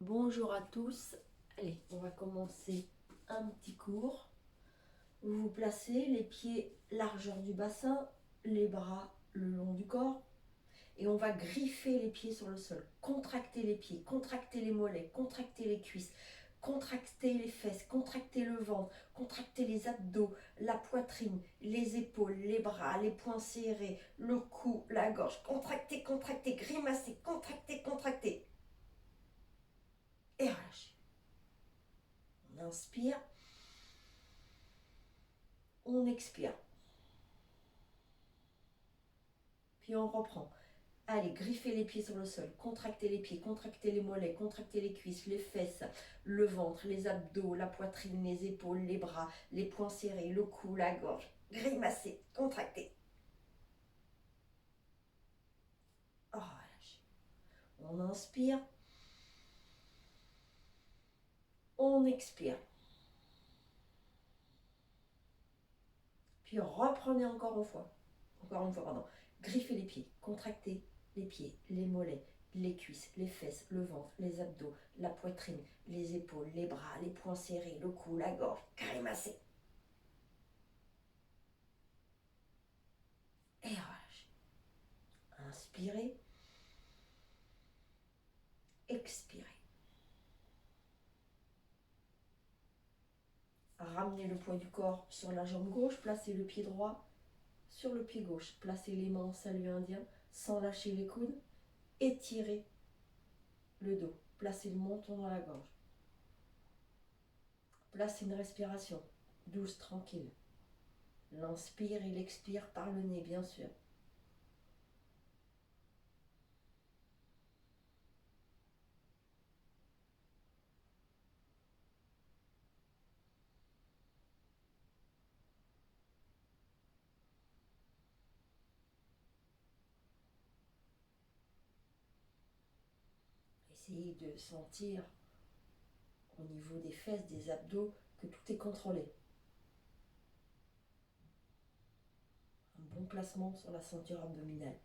Bonjour à tous. Allez, on va commencer un petit cours. Vous vous placez les pieds largeur du bassin, les bras le long du corps et on va griffer les pieds sur le sol. Contracter les pieds, contracter les mollets, contracter les cuisses, contracter les fesses, contracter le ventre, contracter les abdos, la poitrine, les épaules, les bras, les poings serrés, le cou, la gorge. Contracter, contracter, grimacer, contracter, contracter. Et relâcher. On inspire, on expire. Puis on reprend. Allez, griffez les pieds sur le sol, contractez les pieds, contractez les mollets, contractez les cuisses, les fesses, le ventre, les abdos, la poitrine, les épaules, les bras, les poings serrés, le cou, la gorge. Grimacez, contractez. Oh, relâchez. On inspire, on expire. Puis reprenez encore une fois. Encore une fois, pardon. Griffez les pieds, contractez les pieds, les mollets, les cuisses, les fesses, le ventre, les abdos, la poitrine, les épaules, les bras, les poings serrés, le cou, la gorge. Grimacez. Et relâchez. Inspirez. Expirez. Ramenez le poids du corps sur la jambe gauche, placez le pied droit sur le pied gauche. Placez les mains en salut indien sans lâcher les coudes. Étirez le dos. Placez le menton dans la gorge. Placez une respiration douce, tranquille. L'inspire et l'expire par le nez, bien sûr. Essayez de sentir au niveau des fesses, des abdos, que tout est contrôlé. Un bon placement sur la ceinture abdominale.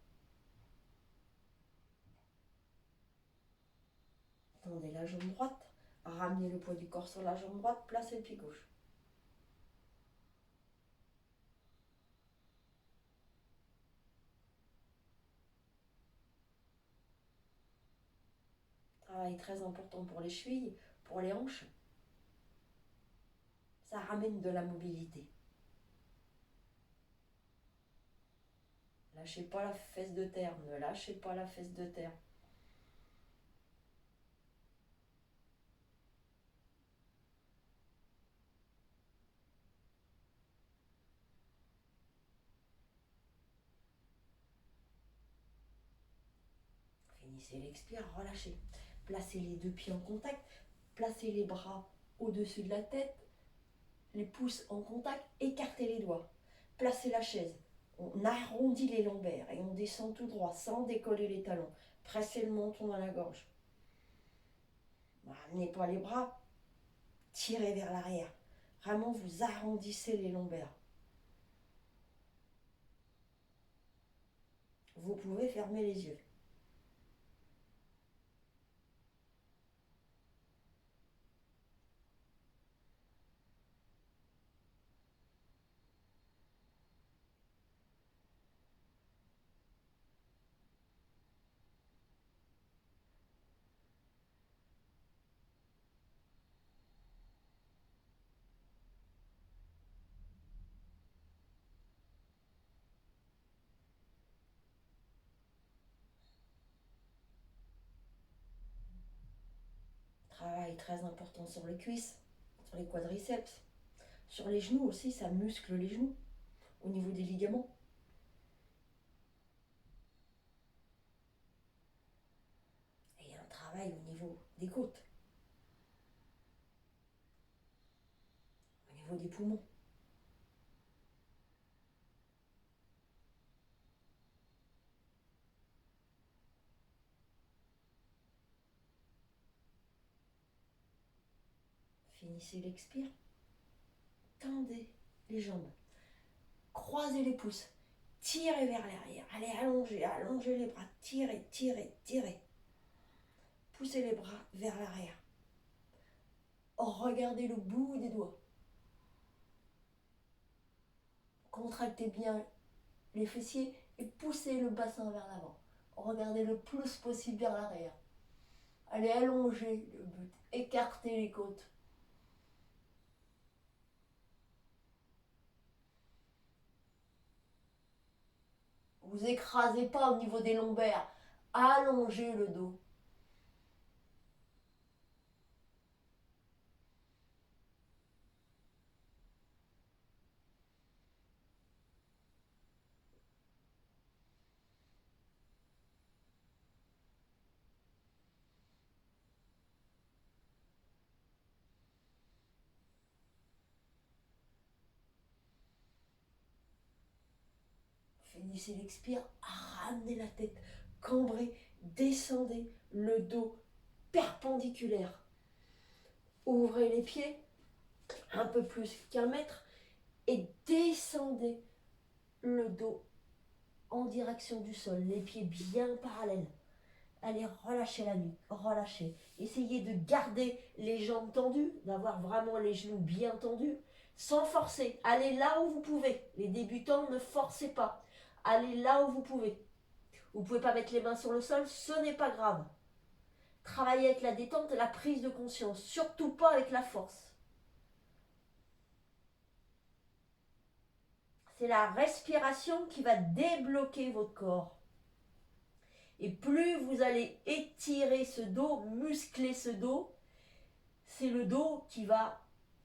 Tendez la jambe droite. Ramenez le poids du corps sur la jambe droite. Placez le pied gauche. Travail très important pour les chevilles, pour les hanches. Ça ramène de la mobilité. Lâchez pas la fesse de terre, ne lâchez pas la fesse de terre. Finissez l'expire, relâchez. Placez les deux pieds en contact, placez les bras au-dessus de la tête, les pouces en contact, écartez les doigts. Placez la chaise, on arrondit les lombaires et on descend tout droit sans décoller les talons. Pressez le menton dans la gorge. Ramenez pas les bras, tirez vers l'arrière. Vraiment, vous arrondissez les lombaires. Vous pouvez fermer les yeux. Travail très important sur les cuisses, sur les quadriceps. Sur les genoux aussi, ça muscle les genoux au niveau des ligaments. Et il y a un travail au niveau des côtes, au niveau des poumons. Finissez l'expire. Tendez les jambes. Croisez les pouces. Tirez vers l'arrière. Allez, allongez, allongez les bras. Tirez, tirez, tirez. Poussez les bras vers l'arrière. Regardez le bout des doigts. Contractez bien les fessiers et poussez le bassin vers l'avant. Regardez le plus possible vers l'arrière. Allez allonger le but, écartez les côtes. Vous écrasez pas au niveau des lombaires. Allongez le dos. Finissez l'expire, ramenez la tête, cambrez, descendez le dos perpendiculaire. Ouvrez les pieds, un peu plus qu'1 mètre, et descendez le dos en direction du sol, les pieds bien parallèles. Allez, relâchez la nuque, relâchez. Essayez de garder les jambes tendues, d'avoir vraiment les genoux bien tendus, sans forcer. Allez là où vous pouvez. Les débutants, ne forcez pas. Allez là où vous pouvez. Vous ne pouvez pas mettre les mains sur le sol, ce n'est pas grave. Travaillez avec la détente et la prise de conscience, surtout pas avec la force. C'est la respiration qui va débloquer votre corps. Et plus vous allez étirer ce dos, muscler ce dos, c'est le dos qui va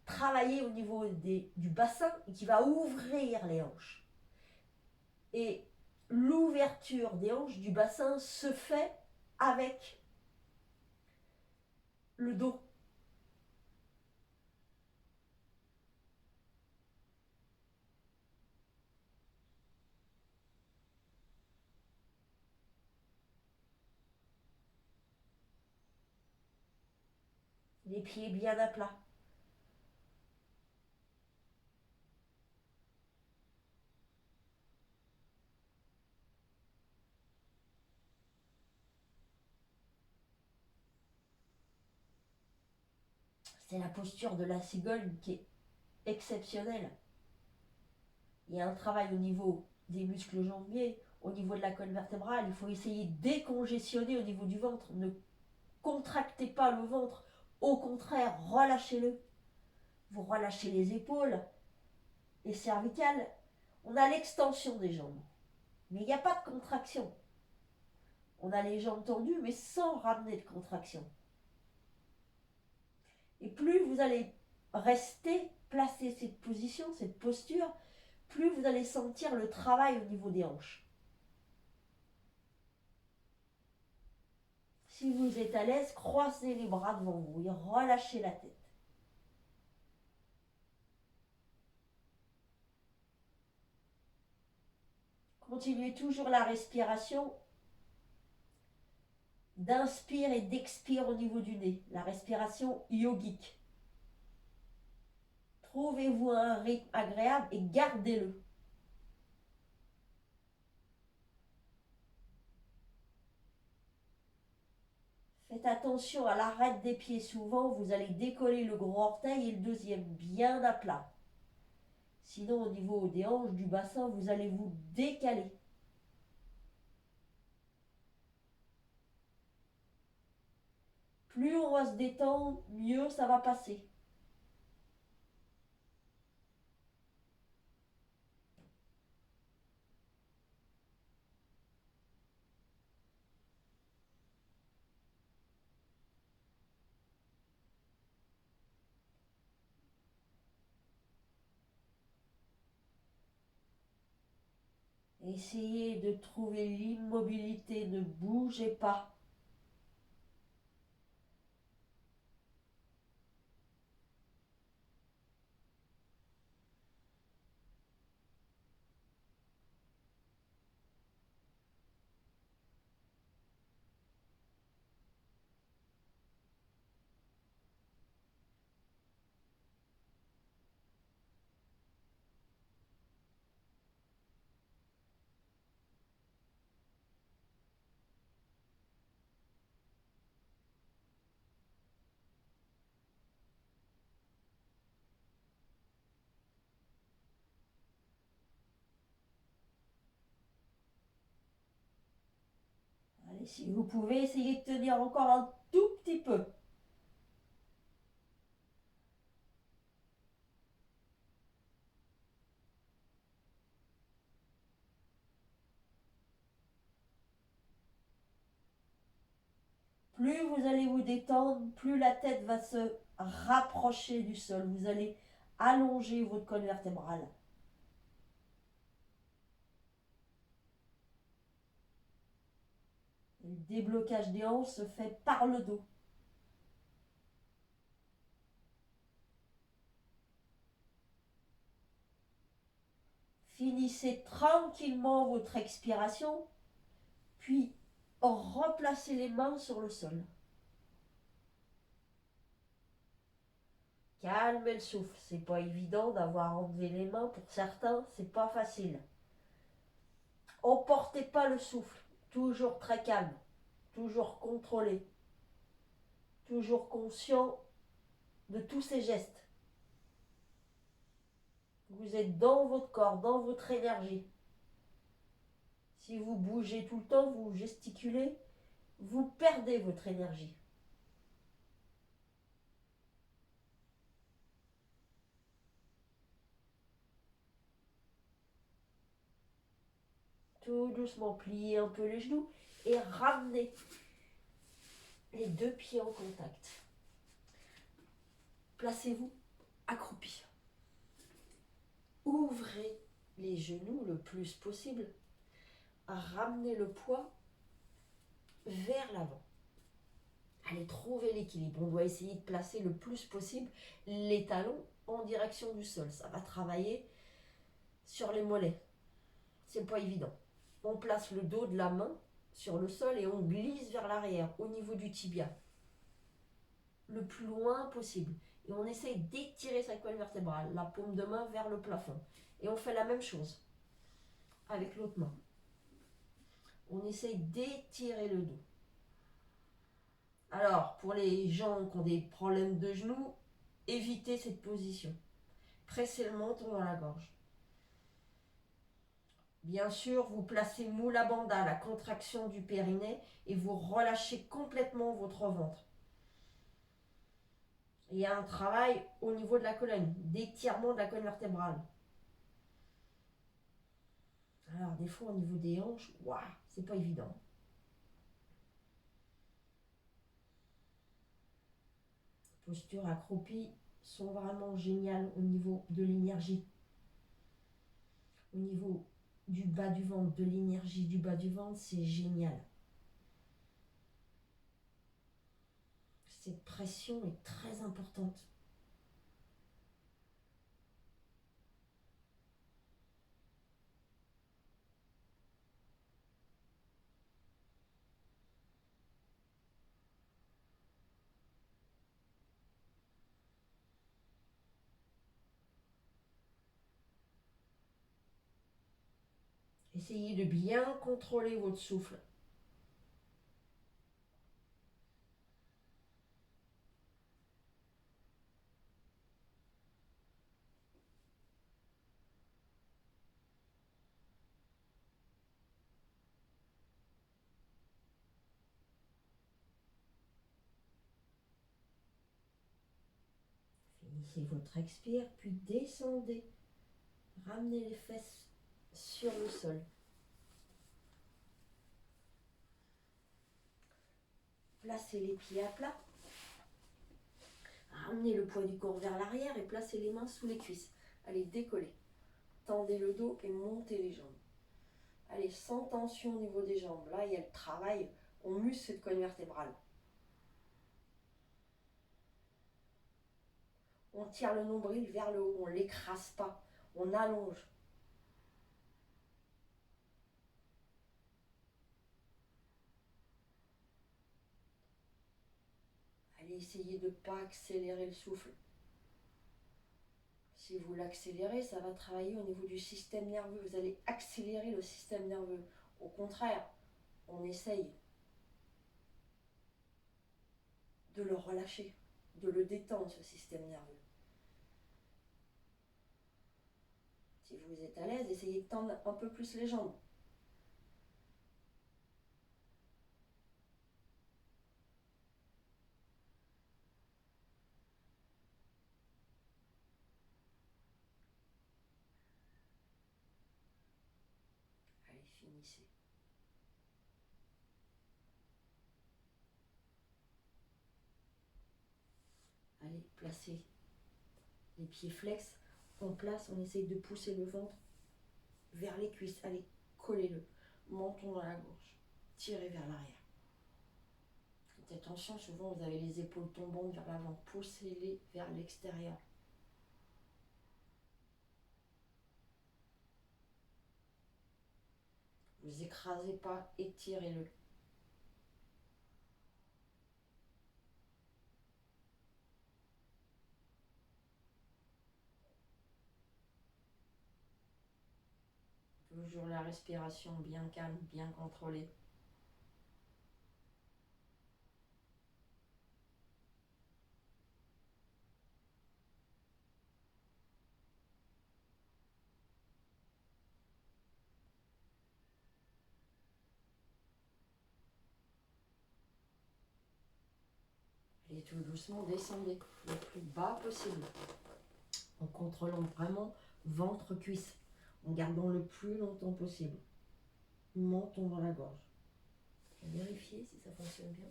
travailler au niveau du bassin et qui va ouvrir les hanches. Et l'ouverture des hanches du bassin se fait avec le dos. Les pieds bien à plat. C'est la posture de la cigogne qui est exceptionnelle. Il y a un travail au niveau des muscles jambiers, au niveau de la colonne vertébrale. Il faut essayer de décongestionner au niveau du ventre. Ne contractez pas le ventre. Au contraire, relâchez-le. Vous relâchez les épaules, les cervicales. On a l'extension des jambes. Mais il n'y a pas de contraction. On a les jambes tendues, mais sans ramener de contraction. Et plus vous allez rester, placer cette position, cette posture, plus vous allez sentir le travail au niveau des hanches. Si vous êtes à l'aise, croisez les bras devant vous et relâchez la tête. Continuez toujours la respiration d'inspire et d'expire au niveau du nez, la respiration yogique. Trouvez-vous un rythme agréable et gardez-le. Faites attention à l'arête des pieds. Souvent, vous allez décoller le gros orteil et le deuxième bien à plat. Sinon, au niveau des hanches, du bassin, vous allez vous décaler. Plus on va se détendre, mieux ça va passer. Essayez de trouver l'immobilité, ne bougez pas. Allez, si vous pouvez, essayer de tenir encore un tout petit peu. Plus vous allez vous détendre, plus la tête va se rapprocher du sol. Vous allez allonger votre colonne vertébrale. Le déblocage des hanches se fait par le dos. Finissez tranquillement votre expiration, puis replacez les mains sur le sol. Calmez le souffle. C'est pas évident d'avoir enlevé les mains. Pour certains, c'est pas facile. Emportez pas le souffle. Toujours très calme. Toujours contrôlé. Toujours conscient de tous ces gestes. Vous êtes dans votre corps, dans votre énergie. Si vous bougez tout le temps, vous gesticulez, vous perdez votre énergie. Tout doucement, pliez un peu les genoux et ramenez les deux pieds en contact. Placez-vous accroupi. Ouvrez les genoux le plus possible. Ramenez le poids vers l'avant. Allez trouver l'équilibre. On doit essayer de placer le plus possible les talons en direction du sol. Ça va travailler sur les mollets. C'est pas évident. On place le dos de la main sur le sol et on glisse vers l'arrière au niveau du tibia. Le plus loin possible. Et on essaye d'étirer sa colonne vertébrale, la paume de main vers le plafond. Et on fait la même chose avec l'autre main. On essaye d'étirer le dos. Alors, pour les gens qui ont des problèmes de genoux, évitez cette position. Pressez le menton dans la gorge. Bien sûr, vous placez Mula Bandha, la contraction du périnée, et vous relâchez complètement votre ventre. Il y a un travail au niveau de la colonne, d'étirement de la colonne vertébrale. Alors, des fois, au niveau des hanches, waouh, c'est pas évident. Postures accroupies sont vraiment géniales au niveau de l'énergie. Au niveau du bas du ventre, de l'énergie du bas du ventre, c'est génial. Cette pression est très importante. Essayez de bien contrôler votre souffle. Finissez votre expire, puis descendez. Ramenez les fesses sur le sol. Placez les pieds à plat. Ramenez le poids du corps vers l'arrière et placez les mains sous les cuisses. Allez, décollez. Tendez le dos et montez les jambes. Allez, sans tension au niveau des jambes. Là, il y a le travail. On muscle cette colonne vertébrale. On tire le nombril vers le haut. On ne l'écrase pas. On allonge. Allez, essayez de ne pas accélérer le souffle. Si vous l'accélérez, ça va travailler au niveau du système nerveux. Vous allez accélérer le système nerveux. Au contraire, on essaye de le relâcher, de le détendre, ce système nerveux. Si vous êtes à l'aise, essayez de tendre un peu plus les jambes. finissez. Allez, placez les pieds flex. On place, on essaye de pousser le ventre vers les cuisses. Allez, collez-le. Menton dans la gorge. Tirez vers l'arrière. Faites attention, souvent vous avez les épaules tombantes vers l'avant. Poussez-les vers l'extérieur. Vous écrasez pas, étirez-le. Toujours la respiration bien calme, bien contrôlée. Et tout doucement, descendez le plus bas possible. En contrôlant vraiment ventre-cuisse. En gardant le plus longtemps possible. Menton dans la gorge. Je vais vérifier si ça fonctionne bien.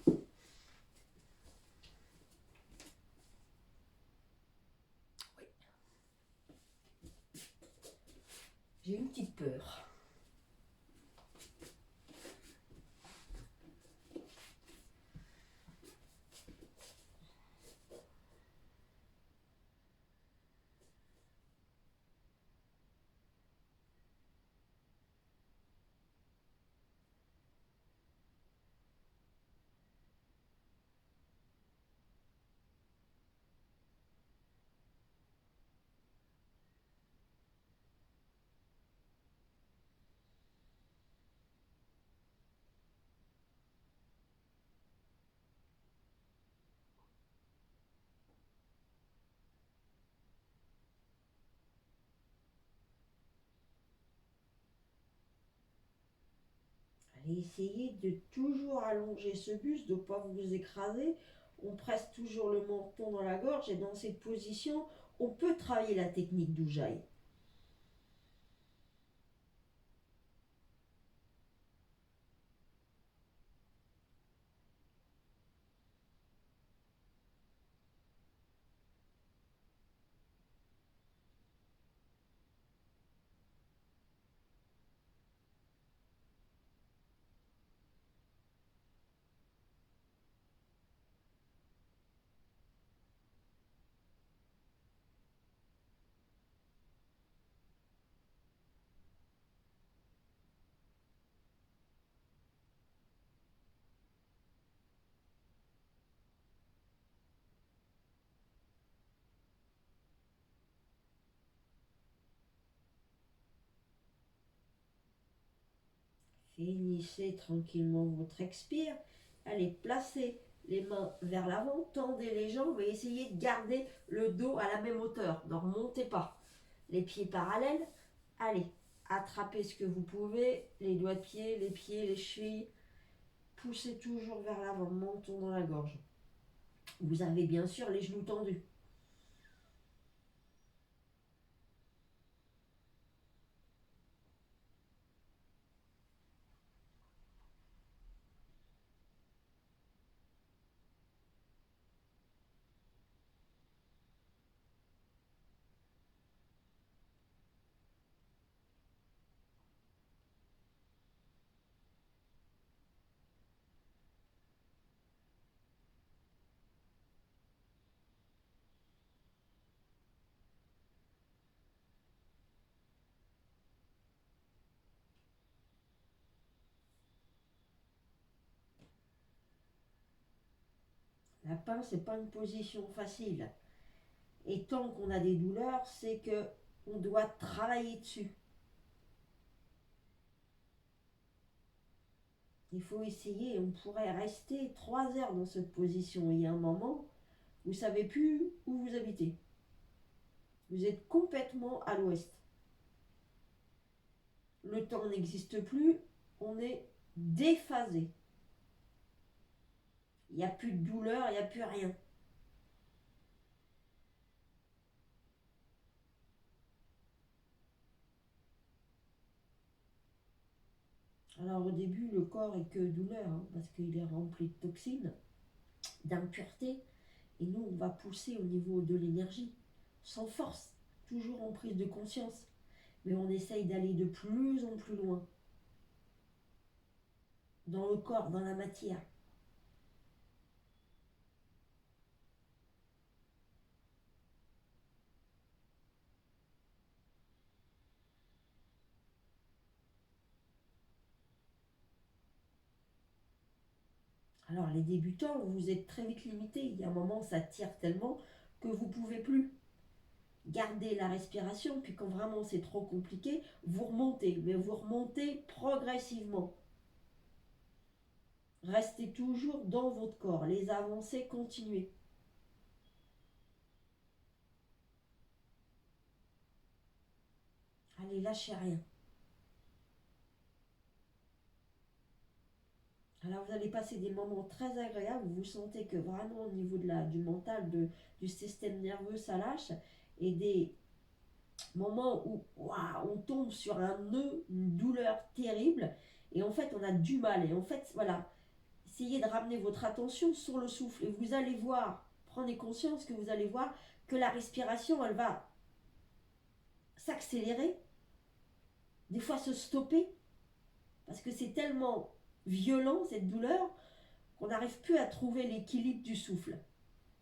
Oui. J'ai une petite peur. Allez, essayez de toujours allonger ce buste, de ne pas vous écraser. On presse toujours le menton dans la gorge et dans cette position, on peut travailler la technique d'Ujjayi. Finissez tranquillement votre expire. Allez, placez les mains vers l'avant, tendez les jambes et essayez de garder le dos à la même hauteur. Ne remontez pas. Les pieds parallèles. Allez, attrapez ce que vous pouvez, les doigts de pied, les chevilles. Poussez toujours vers l'avant, menton dans la gorge. Vous avez bien sûr les genoux tendus. La pince, c'est pas une position facile. Et tant qu'on a des douleurs, c'est que on doit travailler dessus. Il faut essayer, on pourrait rester 3 heures dans cette position. Il y a un moment, vous ne savez plus où vous habitez. Vous êtes complètement à l'ouest. Le temps n'existe plus, on est déphasé. Il n'y a plus de douleur, il n'y a plus rien. Alors au début, le corps est que douleur, hein, parce qu'il est rempli de toxines, d'impuretés. Et nous, on va pousser au niveau de l'énergie, sans force, toujours en prise de conscience. Mais on essaye d'aller de plus en plus loin, dans le corps, dans la matière. Alors les débutants, vous êtes très vite limités. Il y a un moment, ça tire tellement que vous ne pouvez plus garder la respiration. Puis quand vraiment c'est trop compliqué, vous remontez. Mais vous remontez progressivement. Restez toujours dans votre corps. Les avancées, continuez. Allez, lâchez rien. Alors vous allez passer des moments très agréables où vous sentez que vraiment au niveau du mental, du système nerveux, ça lâche. Et des moments où waouh, on tombe sur un nœud, une douleur terrible. Et en fait, on a du mal. Et en fait, voilà, essayez de ramener votre attention sur le souffle. Et vous allez voir, prenez conscience que vous allez voir que la respiration, elle va s'accélérer, des fois se stopper, parce que c'est tellement violent cette douleur qu'on n'arrive plus à trouver l'équilibre du souffle.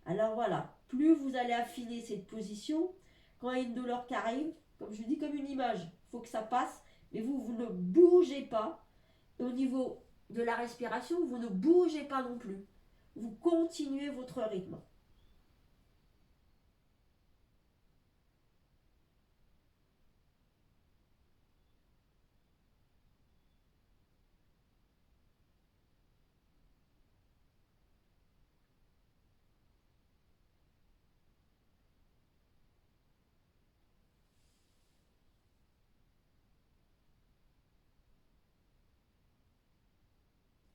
Alors voilà, plus vous allez affiner cette position, quand il y a une douleur qui arrive, comme je dis, comme une image, il faut que ça passe, mais vous ne bougez pas. Et au niveau de la respiration, vous ne bougez pas non plus. Vous continuez votre rythme.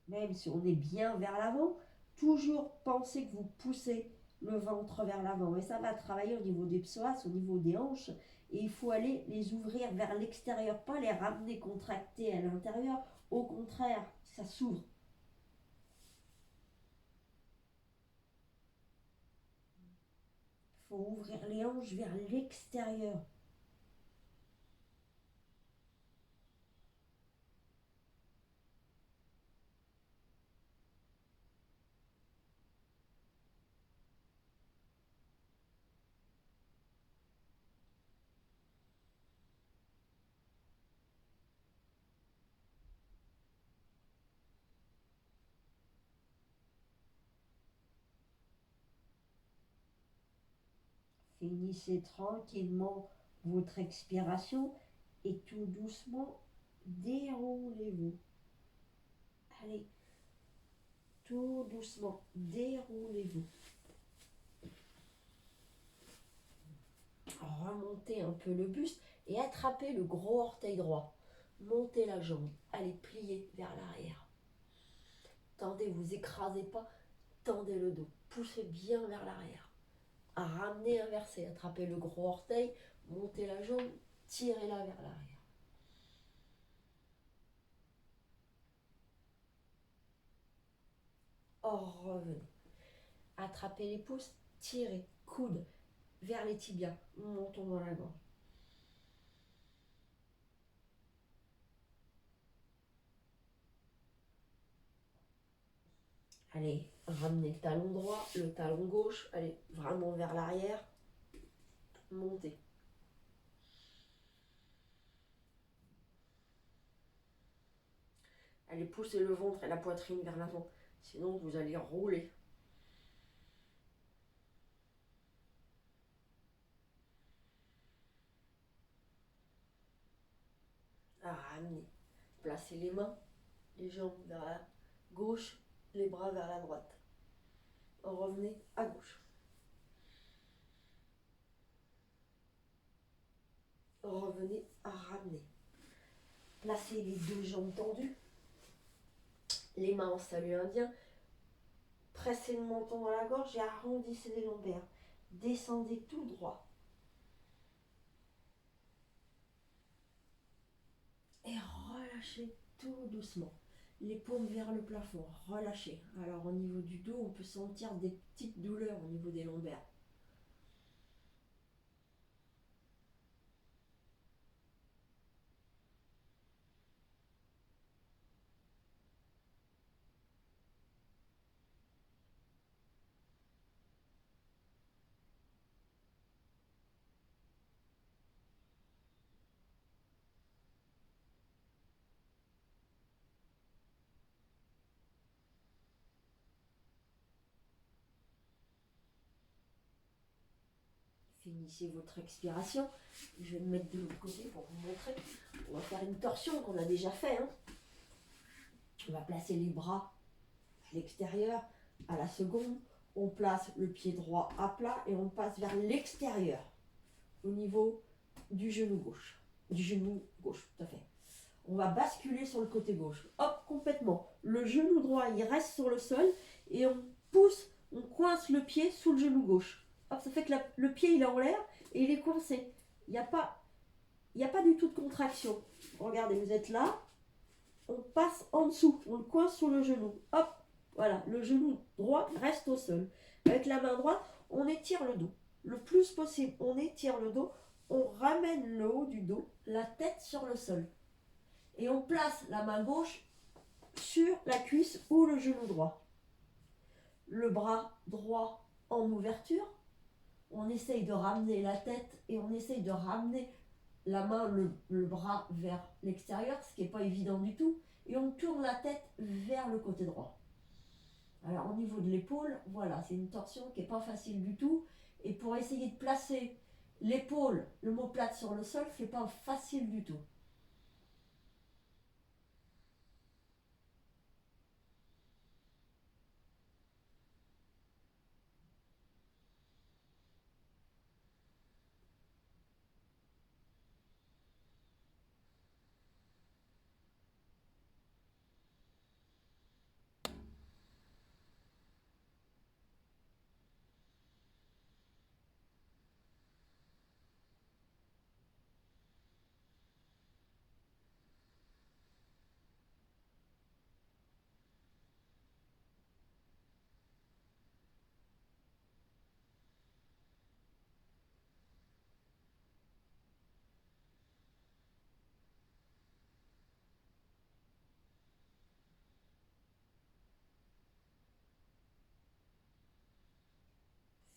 Même si on est bien vers l'avant, toujours pensez que vous poussez le ventre vers l'avant. Et ça va travailler au niveau des psoas, au niveau des hanches. Et il faut aller les ouvrir vers l'extérieur, pas les ramener contractés à l'intérieur. Au contraire, ça s'ouvre. Il faut ouvrir les hanches vers l'extérieur. Finissez tranquillement votre expiration et tout doucement déroulez-vous. Allez, tout doucement déroulez-vous. Remontez un peu le buste et attrapez le gros orteil droit. Montez la jambe. Allez, pliez vers l'arrière. Tendez, vous écrasez pas. Tendez le dos. Poussez bien vers l'arrière. Ramenez inversé. Attrapez le gros orteil. Montez la jambe. Tirez-la vers l'arrière. Revenez. Attrapez les pouces. Tirez. Coude vers les tibias. Montons dans la gorge. Allez, ramenez le talon droit, le talon gauche, allez vraiment vers l'arrière, montez. Allez, poussez le ventre et la poitrine vers l'avant, sinon vous allez rouler. Ramenez. Placez les mains, les jambes vers la gauche, les bras vers la droite. Revenez à gauche. Revenez à ramener. Placez les deux jambes tendues, les mains en salut indien. Pressez le menton dans la gorge et arrondissez les lombaires. Descendez tout droit. Et relâchez tout doucement. Les paumes vers le plafond, relâchez. Alors au niveau du dos, on peut sentir des petites douleurs au niveau des lombaires. Finissez votre expiration. Je vais me mettre de l'autre côté pour vous montrer. On va faire une torsion qu'on a déjà fait. On va placer les bras à l'extérieur. À la seconde, on place le pied droit à plat et on passe vers l'extérieur au niveau du genou gauche. Du genou gauche, tout à fait. On va basculer sur le côté gauche. Hop, complètement. Le genou droit, il reste sur le sol et on pousse, on coince le pied sous le genou gauche. Hop, ça fait que le pied, il est en l'air et il est coincé. Il n'y a pas du tout de contraction. Regardez, vous êtes là. On passe en dessous. On le coince sous le genou. Hop, voilà. Le genou droit reste au sol. Avec la main droite, on étire le dos. Le plus possible, on étire le dos. On ramène le haut du dos, la tête sur le sol. Et on place la main gauche sur la cuisse ou le genou droit. Le bras droit en ouverture. On essaye de ramener la tête et on essaye de ramener la main, le bras vers l'extérieur, ce qui n'est pas évident du tout. Et on tourne la tête vers le côté droit. Alors au niveau de l'épaule, voilà, c'est une torsion qui n'est pas facile du tout. Et pour essayer de placer l'épaule, l'omoplate sur le sol, ce n'est pas facile du tout.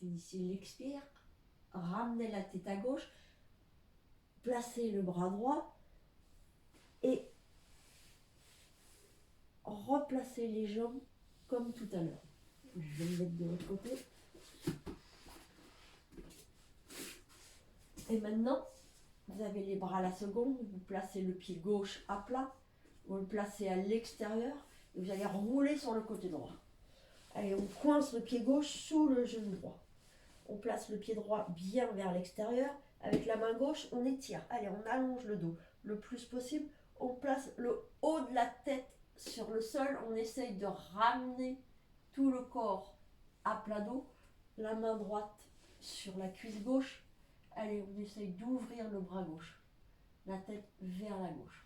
Finissez l'expire, ramenez la tête à gauche, placez le bras droit et replacez les jambes comme tout à l'heure. Je vais me mettre de l'autre côté. Et maintenant, vous avez les bras à la seconde, vous placez le pied gauche à plat, vous le placez à l'extérieur et vous allez rouler sur le côté droit. Allez, on coince le pied gauche sous le genou droit. On place le pied droit bien vers l'extérieur. Avec la main gauche, on étire. Allez, on allonge le dos le plus possible. On place le haut de la tête sur le sol. On essaye de ramener tout le corps à plat dos. La main droite sur la cuisse gauche. Allez, on essaye d'ouvrir le bras gauche. La tête vers la gauche.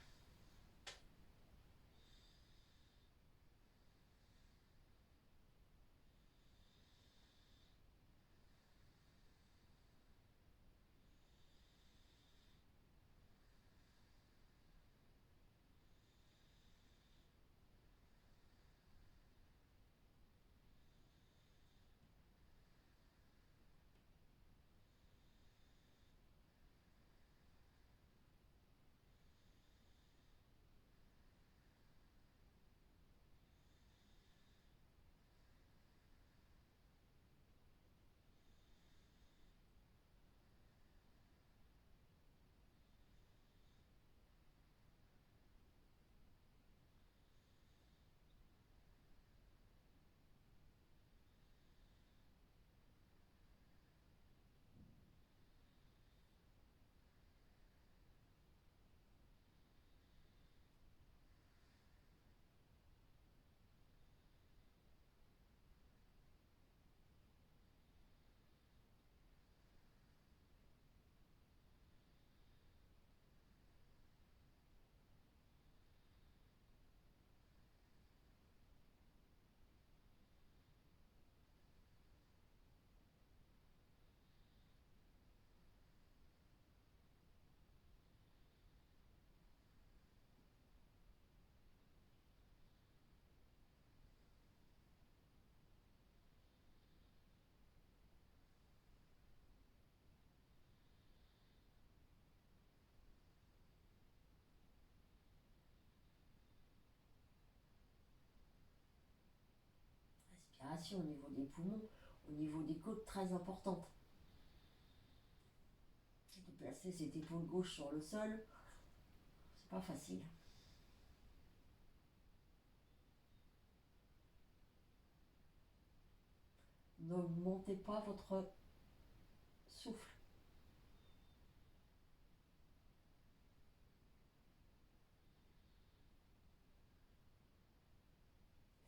respiration au niveau des poumons, au niveau des côtes, très importante. De placer cette épaule gauche sur le sol, c'est pas facile. N'augmentez pas votre souffle.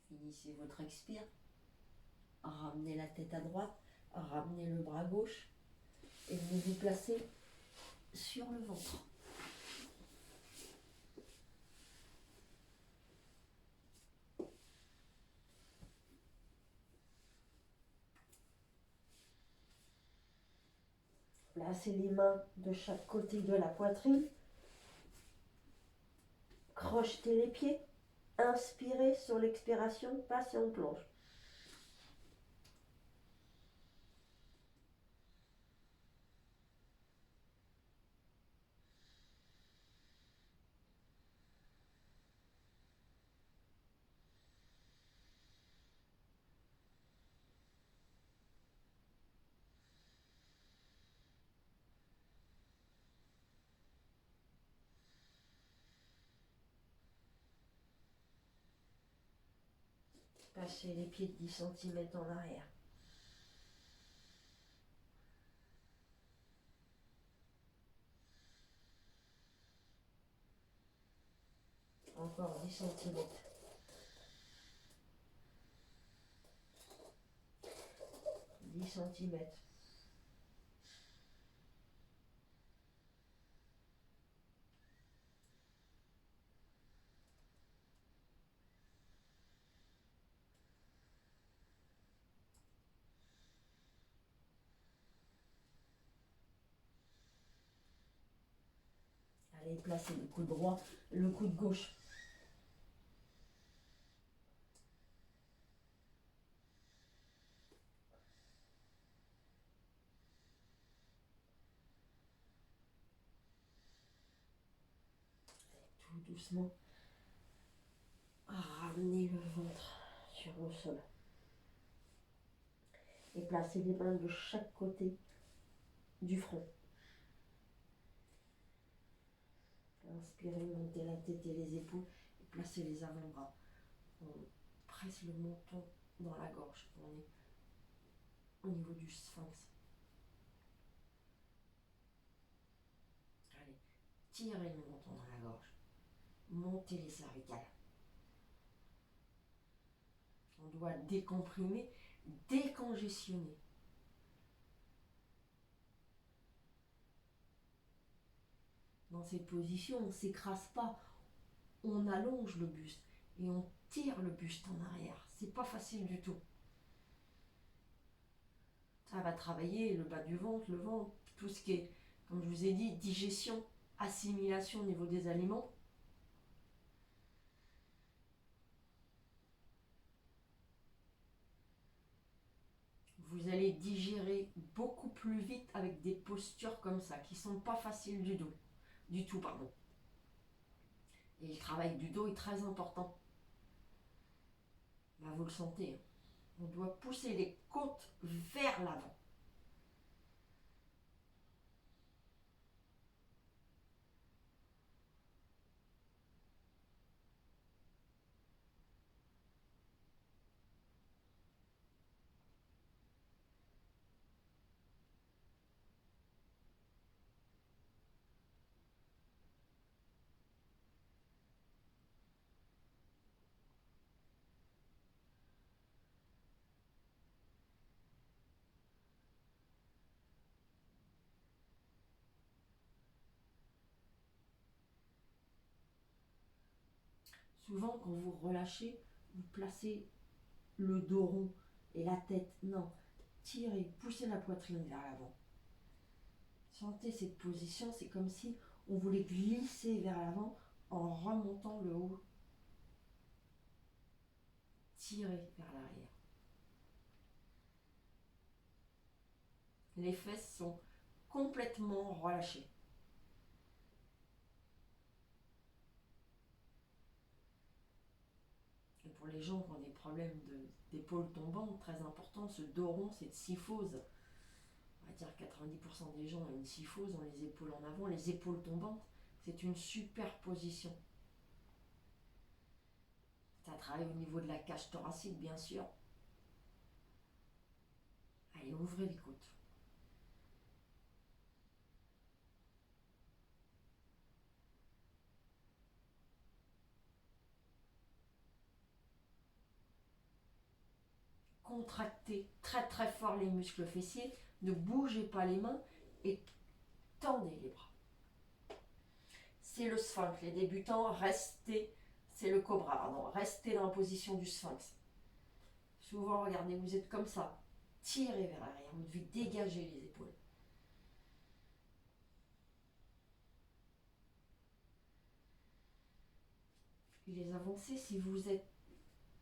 Finissez votre expire. Ramenez la tête à droite, ramenez le bras gauche et venez vous placer sur le ventre. Placez les mains de chaque côté de la poitrine. Crochetez les pieds. Inspirez sur l'expiration, passez en planche. Passez les pieds de 10 cm en arrière. Encore 10 cm. 10 cm. Allez, placez le coude droit, le coude gauche. Tout doucement. Ramenez le ventre sur le sol. Et placez les mains de chaque côté du front. Inspirez, montez la tête et les épaules et placez les avant-bras. On presse le menton dans la gorge. On est au niveau du sphinx. Allez, tirez le menton dans la gorge. Montez les cervicales. On doit décomprimer, décongestionner. Dans cette position, on ne s'écrase pas. On allonge le buste et on tire le buste en arrière. C'est pas facile du tout. Ça va travailler le bas du ventre, le ventre, tout ce qui est, comme je vous ai dit, digestion, assimilation au niveau des aliments. Vous allez digérer beaucoup plus vite avec des postures comme ça, qui ne sont pas faciles du tout. Et le travail du dos est très important. Là, vous le sentez. On doit pousser les côtes vers l'avant. Souvent, quand vous relâchez, vous placez le dos rond et la tête. Non, tirez, poussez la poitrine vers l'avant. Sentez cette position, c'est comme si on voulait glisser vers l'avant en remontant le haut. Tirez vers l'arrière. Les fesses sont complètement relâchées. Vous pour les gens qui ont des problèmes d'épaule tombante, très important, ce dos rond, cette syphose. On va dire 90% des gens ont une syphose, ont les épaules en avant, les épaules tombantes. C'est une super position. Ça travaille au niveau de la cage thoracique, bien sûr. Allez, ouvrez les côtes. Contractez très très fort les muscles fessiers. Ne bougez pas les mains et tendez les bras. C'est le sphinx. Les débutants, restez, c'est le cobra, pardon, restez dans la position du sphinx. Souvent, regardez, vous êtes comme ça. Tirez vers l'arrière, vous devez dégager les épaules. Les avancées, si vous êtes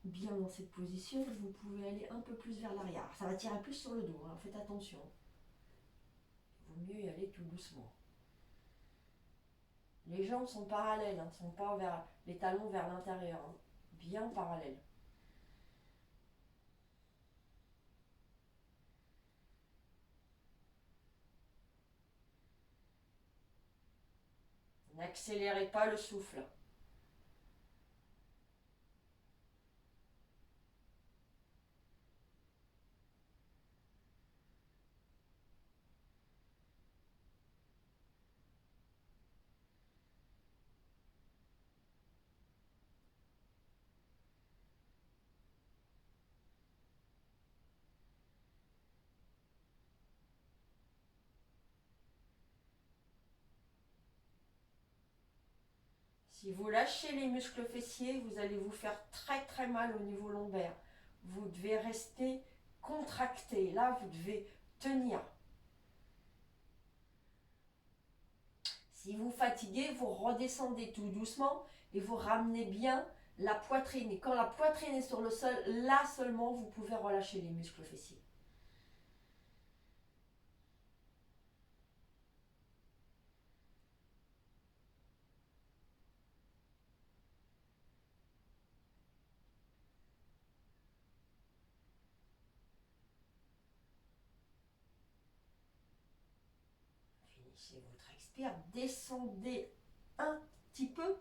bien dans cette position, vous pouvez aller un peu plus vers l'arrière. Ça va tirer plus sur le dos, hein, faites attention. Il vaut mieux y aller tout doucement. Les jambes sont parallèles, ne sont pas vers les talons vers l'intérieur, hein, bien parallèles. N'accélérez pas le souffle. Si vous lâchez les muscles fessiers, vous allez vous faire très très mal au niveau lombaire. Vous devez rester contracté. Là, vous devez tenir. Si vous fatiguez, vous redescendez tout doucement et vous ramenez bien la poitrine. Et quand la poitrine est sur le sol, là seulement, vous pouvez relâcher les muscles fessiers. Finissez votre expire, descendez un petit peu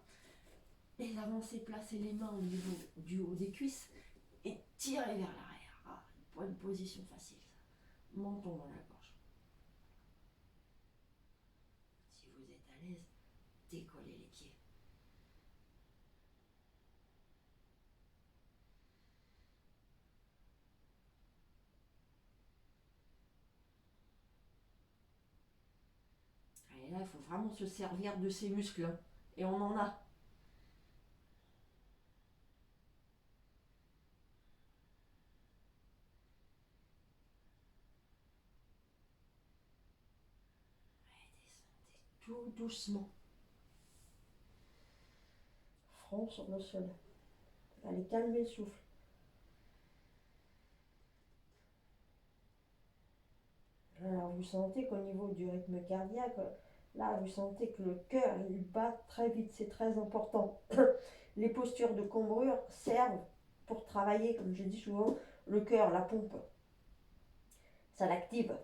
et avancez, placez les mains au niveau du haut des cuisses et tirez vers l'arrière. Ah, une position facile, ça. Menton dans la gorge. Si vous êtes à l'aise, décollez les pieds. Et là, il faut vraiment se servir de ces muscles, hein. Et on en a. Descendez tout doucement. Front sur le sol. Allez, calmez le souffle. Alors, vous sentez qu'au niveau du rythme cardiaque, là, vous sentez que le cœur, il bat très vite. C'est très important. Les postures de cambrure servent pour travailler, comme je dis souvent, le cœur, la pompe. Ça l'active.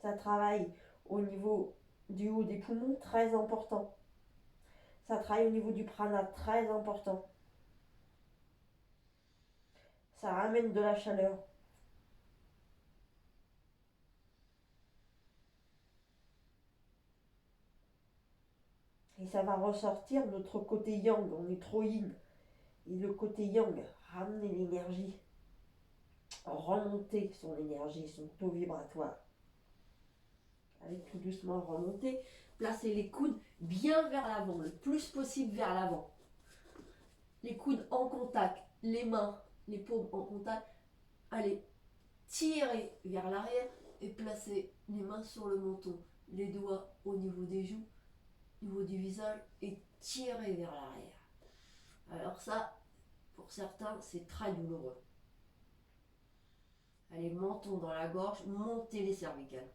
Ça travaille au niveau du haut des poumons, très important. Ça travaille au niveau du prana, très important. Ça ramène de la chaleur. Et ça va ressortir notre côté yang, on est trop yin. Et le côté yang, ramener l'énergie, remonter son énergie, son taux vibratoire. Allez tout doucement remonter, placez les coudes bien vers l'avant, le plus possible vers l'avant. Les coudes en contact, les mains, les paumes en contact. Allez, tirez vers l'arrière et placez les mains sur le menton, les doigts au niveau des joues, au niveau du visage et tirez vers l'arrière. Alors ça, pour certains, c'est très douloureux. Allez, menton dans la gorge, montez les cervicales.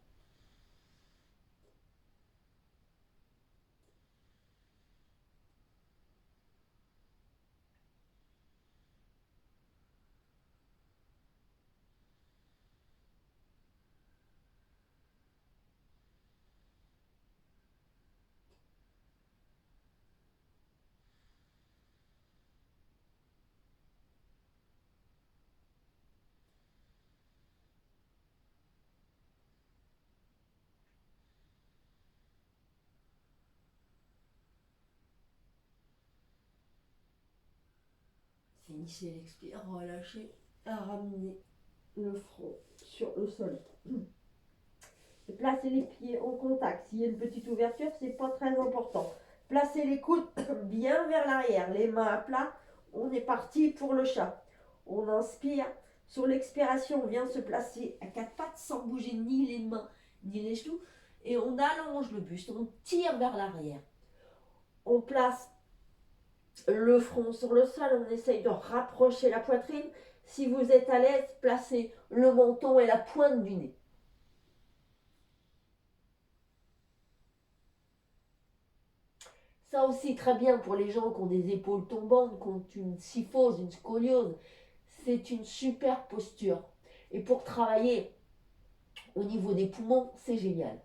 Finissez l'expire, relâchez, ramenez le front sur le sol. Placez les pieds en contact. S'il y a une petite ouverture, c'est pas très important. Placez les coudes bien vers l'arrière, les mains à plat. On est parti pour le chat. On inspire. Sur l'expiration, on vient se placer à quatre pattes sans bouger ni les mains ni les genoux. Et on allonge le buste. On tire vers l'arrière. On place le front sur le sol. On essaye de rapprocher la poitrine. Si vous êtes à l'aise, placez le menton et la pointe du nez. Ça aussi, très bien pour les gens qui ont des épaules tombantes, qui ont une syphose, une scoliose. C'est une super posture. Et pour travailler au niveau des poumons, c'est génial.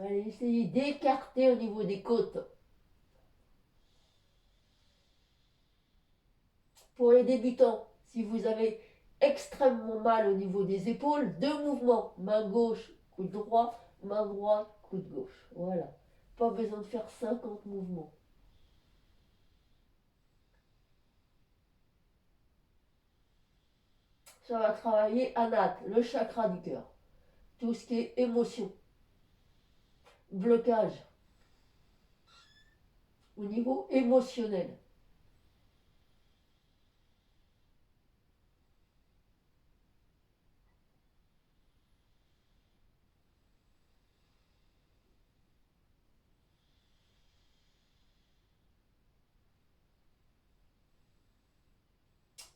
Allez, essayez d'écarter au niveau des côtes. Pour les débutants, si vous avez extrêmement mal au niveau des épaules, deux mouvements. Main gauche, coude droit, main droite, coude gauche. Voilà. Pas besoin de faire 50 mouvements. Ça va travailler Anat, le chakra du cœur. Tout ce qui est émotion, blocage au niveau émotionnel.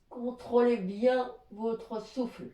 Contrôlez bien votre souffle.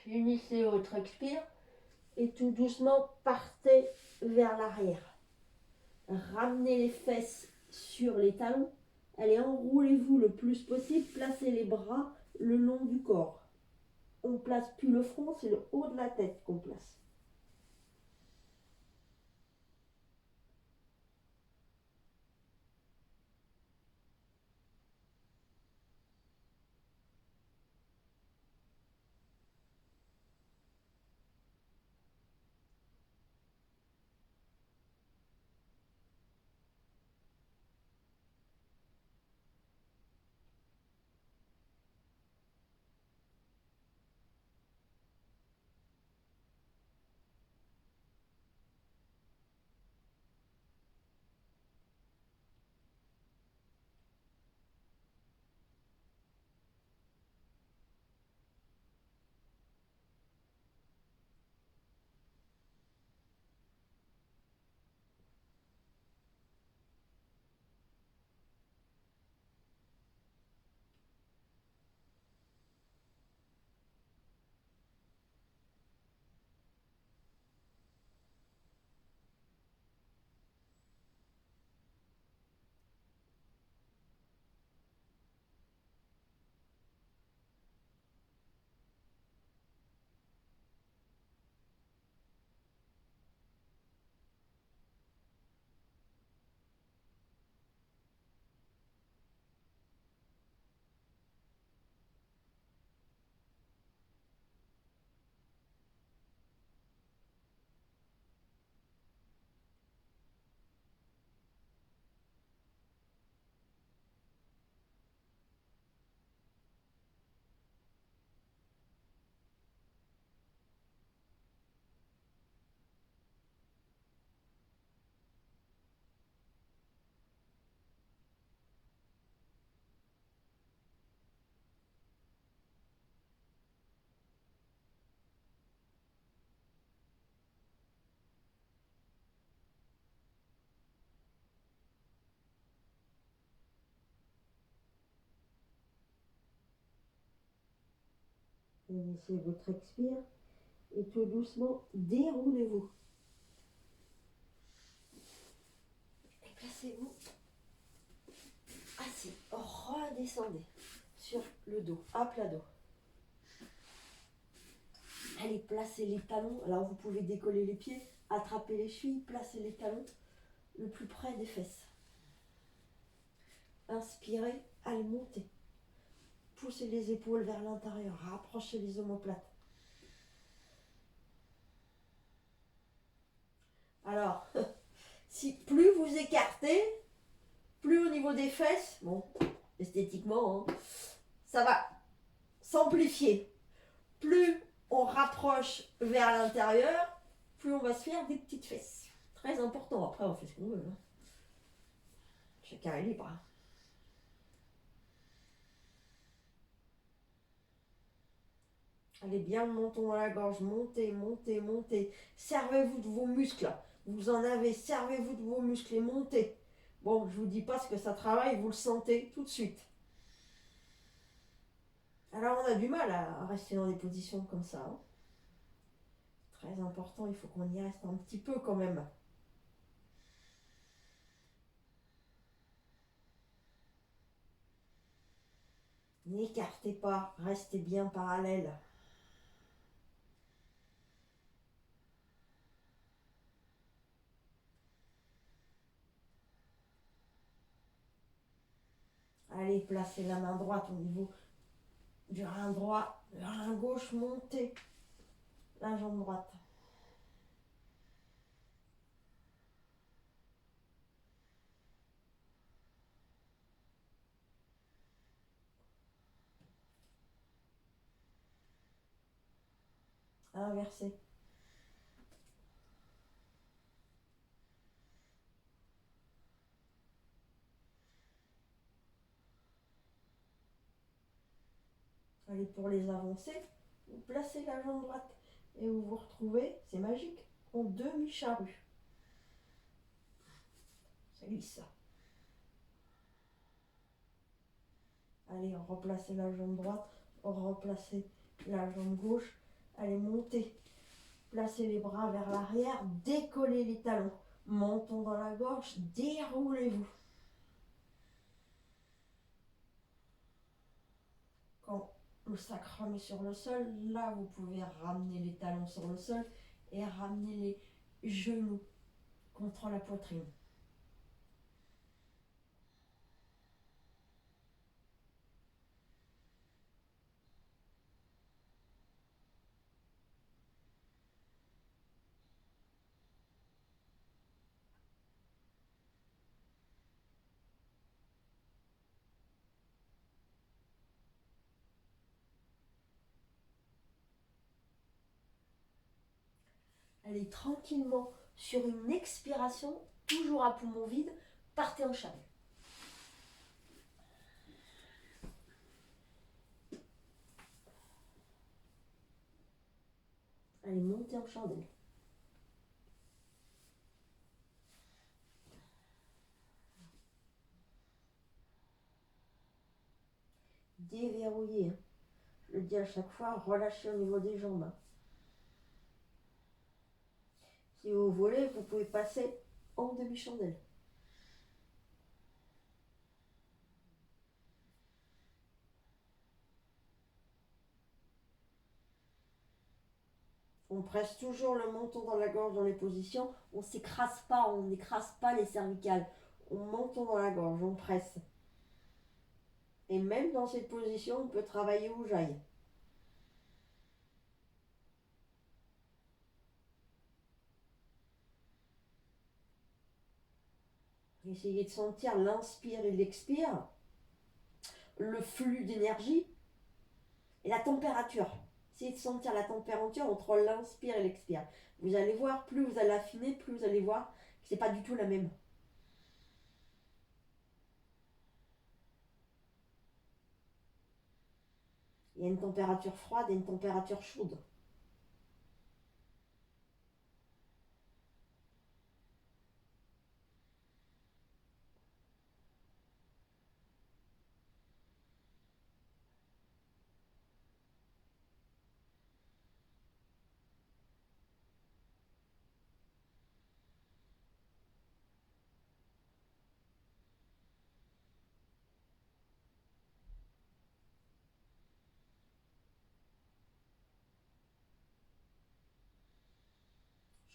Finissez votre expire et tout doucement partez vers l'arrière. Ramenez les fesses sur les talons. Allez, enroulez-vous le plus possible. Placez les bras le long du corps. On ne place plus le front, c'est le haut de la tête qu'on place. Laissez votre expire et tout doucement, déroulez-vous. Et placez-vous assis. Redescendez sur le dos, à plat dos. Allez, placez les talons. Alors vous pouvez décoller les pieds, attraper les chevilles, placer les talons le plus près des fesses. Inspirez, allez monter. Poussez les épaules vers l'intérieur, rapprochez les omoplates. Alors, si plus vous écartez, plus au niveau des fesses, bon, esthétiquement, hein, ça va s'amplifier. Plus on rapproche vers l'intérieur, plus on va se faire des petites fesses. Très important. Après, on fait ce qu'on veut. Hein. Chacun est libre. Hein. Allez, bien le menton à la gorge. Montez, montez, montez. Servez-vous de vos muscles. Vous en avez. Servez-vous de vos muscles et montez. Bon, je vous dis pas ce que ça travaille. Vous le sentez tout de suite. Alors, on a du mal à rester dans des positions comme ça. Hein. Très important. Il faut qu'on y reste un petit peu quand même. N'écartez pas. Restez bien parallèle. Allez, placez la main droite au niveau du rein droit, le rein gauche, montez la jambe droite. Inversez. Allez, pour les avancer, vous placez la jambe droite et vous vous retrouvez, c'est magique, en demi-charrue. Ça glisse. Allez, replacez la jambe droite, replacez la jambe gauche. Allez, montez. Placez les bras vers l'arrière, décollez les talons. Menton dans la gorge, déroulez-vous. Quand le sacrum est sur le sol, là vous pouvez ramener les talons sur le sol et ramener les genoux contre la poitrine. Allez tranquillement sur une expiration, toujours à poumon vide, partez en chalet. Allez, montez en chandelle. Déverrouillez. Je le dis à chaque fois, relâchez au niveau des jambes. Si vous voulez, vous pouvez passer en demi-chandelle. On presse toujours le menton dans la gorge dans les positions. On ne s'écrase pas, on n'écrase pas les cervicales. On menton dans la gorge, on presse. Et même dans cette position, on peut travailler où j'aille. Essayez de sentir l'inspire et l'expire, le flux d'énergie et la température. Essayez de sentir la température entre l'inspire et l'expire. Vous allez voir, plus vous allez affiner, plus vous allez voir que ce n'est pas du tout la même. Il y a une température froide et une température chaude.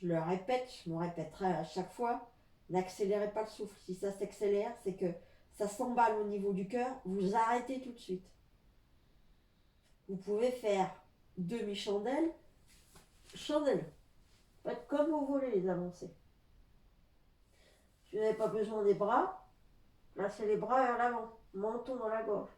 je le répète, je me répéterai à chaque fois, n'accélérez pas le souffle. Si ça s'accélère, c'est que ça s'emballe au niveau du cœur, vous arrêtez tout de suite. Vous pouvez faire demi-chandelle, chandelle. Faites comme vous voulez les avancer. Si vous n'avez pas besoin des bras, placez les bras vers l'avant, menton dans la gorge.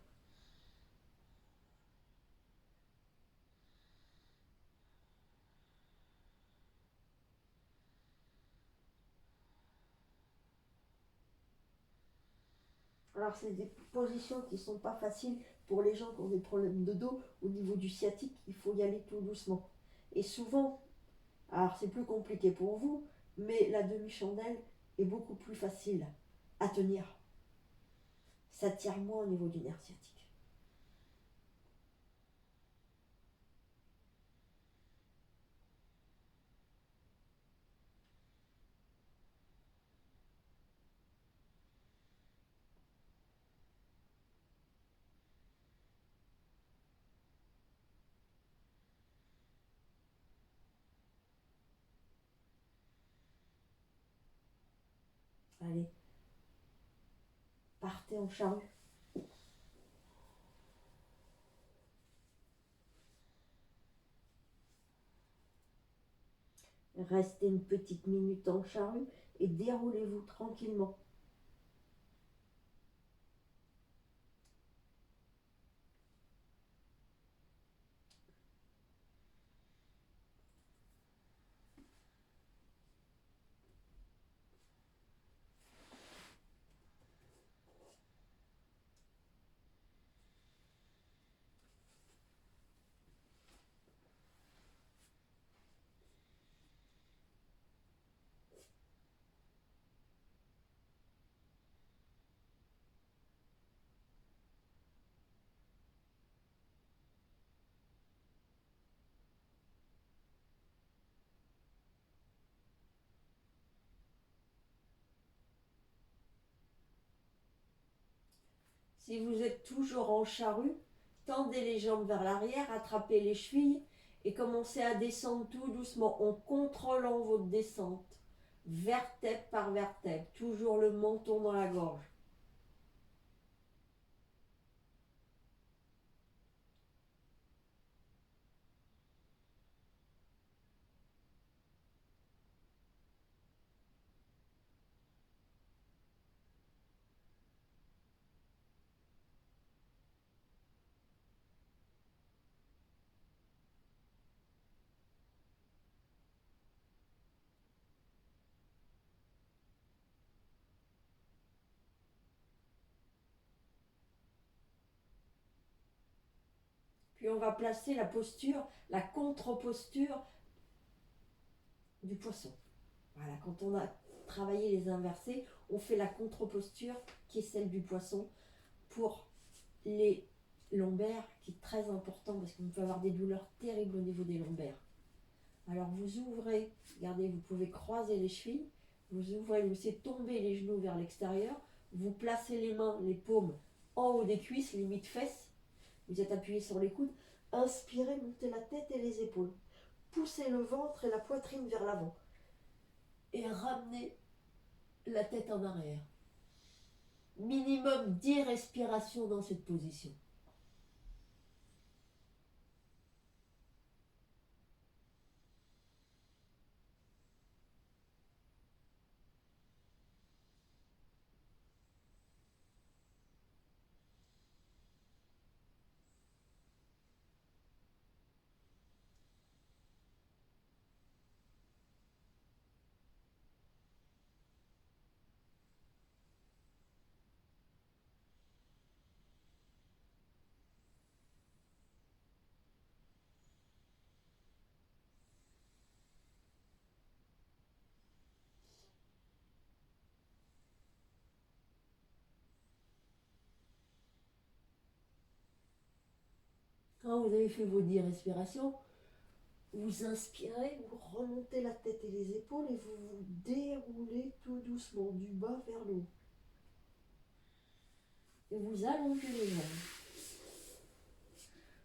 Alors c'est des positions qui ne sont pas faciles pour les gens qui ont des problèmes de dos. Au niveau du sciatique, il faut y aller tout doucement. Et souvent, alors c'est plus compliqué pour vous, mais la demi-chandelle est beaucoup plus facile à tenir. Ça tire moins au niveau du nerf sciatique. Allez, partez en charrue. Restez une petite minute en charrue et déroulez-vous tranquillement. Si vous êtes toujours en charrue, tendez les jambes vers l'arrière, attrapez les chevilles et commencez à descendre tout doucement en contrôlant votre descente, vertèbre par vertèbre, toujours le menton dans la gorge. Puis on va placer la posture, la contre-posture du poisson. Voilà, quand on a travaillé les inversés, on fait la contre-posture qui est celle du poisson pour les lombaires, qui est très important parce qu'on peut avoir des douleurs terribles au niveau des lombaires. Alors vous ouvrez, regardez, vous pouvez croiser les chevilles, vous ouvrez, vous laissez tomber les genoux vers l'extérieur, vous placez les mains, les paumes en haut des cuisses, limite fesses, vous êtes appuyé sur les coudes, inspirez, montez la tête et les épaules, poussez le ventre et la poitrine vers l'avant et ramenez la tête en arrière. Minimum 10 respirations dans cette position. Quand vous avez fait vos 10 respirations, vous inspirez, vous remontez la tête et les épaules et vous vous déroulez tout doucement du bas vers le haut. Et vous allongez les jambes.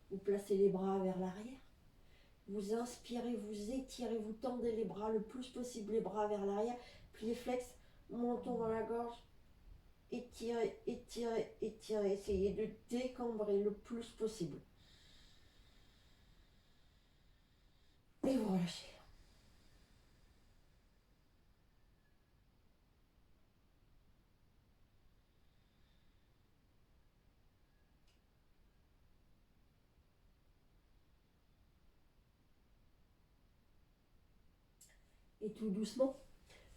Vous placez les bras vers l'arrière. Vous inspirez, vous étirez, vous tendez les bras le plus possible, les bras vers l'arrière, pliez flex, menton dans la gorge, étirez, étirez, étirez. Essayez de décambrer le plus possible. Et vous relâchez. Et tout doucement,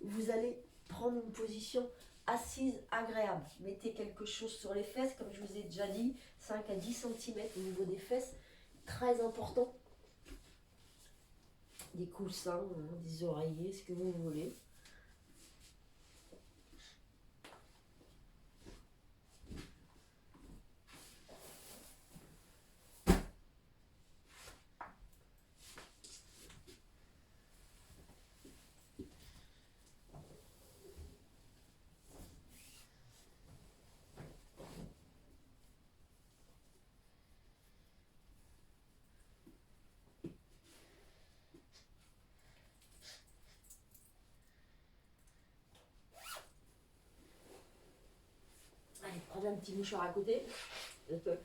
vous allez prendre une position assise agréable. Mettez quelque chose sur les fesses, comme je vous ai déjà dit, 5 à 10 cm au niveau des fesses, très important. Des coussins, des oreillers, ce que vous voulez. Allez, prenez un petit mouchoir à côté. Ça peut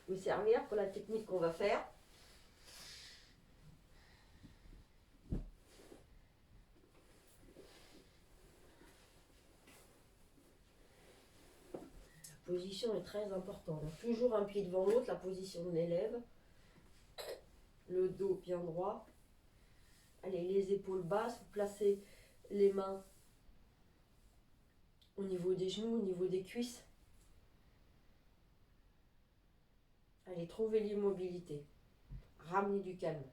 vous servir pour la technique qu'on va faire. La position est très importante. Toujours un pied devant l'autre, la position de l'élève. Le dos bien droit. Allez, les épaules basses. Vous placez les mains au niveau des genoux, au niveau des cuisses. Allez, trouvez l'immobilité. Ramenez du calme.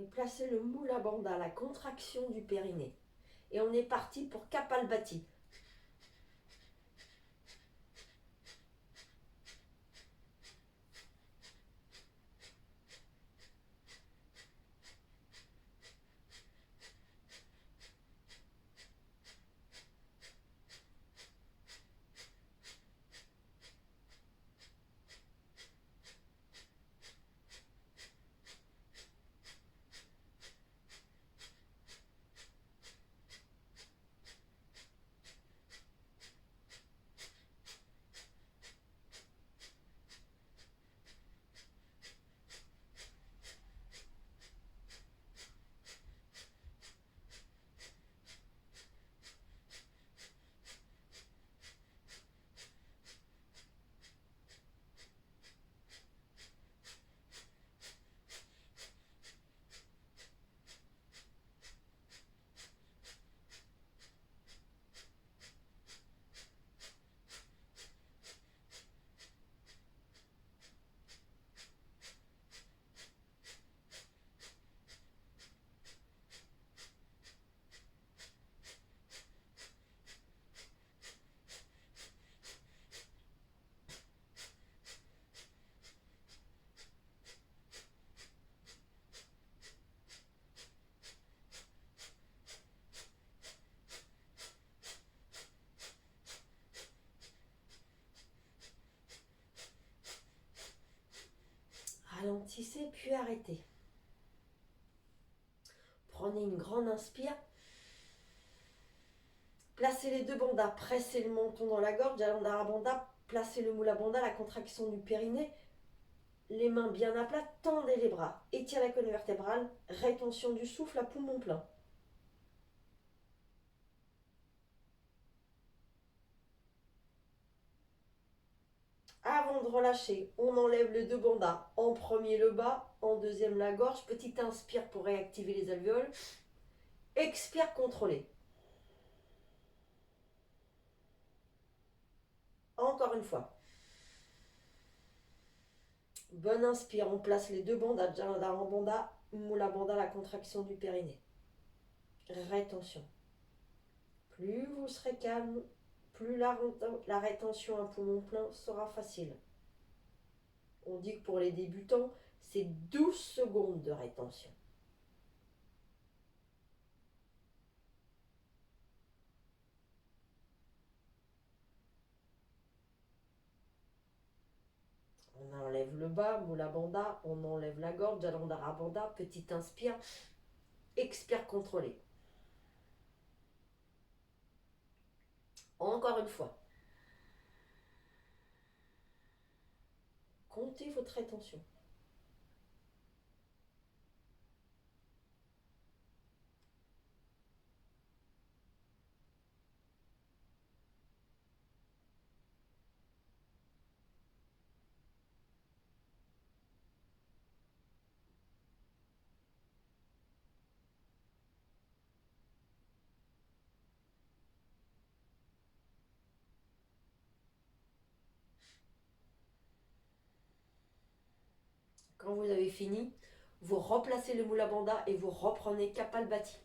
Et placez le moula bandha, la contraction du périnée. Et on est parti pour Kapalbhati. Ralentissez puis arrêtez. Prenez une grande inspire. Placez les deux bandhas, pressez le menton dans la gorge, Jalandhara bandha, placez le moula bandha, la contraction du périnée. Les mains bien à plat, tendez les bras, étirez la colonne vertébrale, rétention du souffle à poumon plein. Avant de relâcher, on enlève les deux bandas. En premier le bas, en deuxième la gorge. Petit inspire pour réactiver les alvéoles. Expire contrôlé. Encore une fois. Bonne inspire, on place les deux bandas, Jalandhara en banda, Mula banda, la contraction du périnée. Rétention. Plus vous serez calme, plus la rétention à poumon plein sera facile. On dit que pour les débutants, c'est 12 secondes de rétention. On enlève le bas, Mula banda, on enlève la gorge, Jalandhara banda, petit inspire, expire contrôlé. Encore une fois. Comptez votre rétention. Quand vous avez fini, vous replacez le Mula banda et vous reprenez Kapalbhati.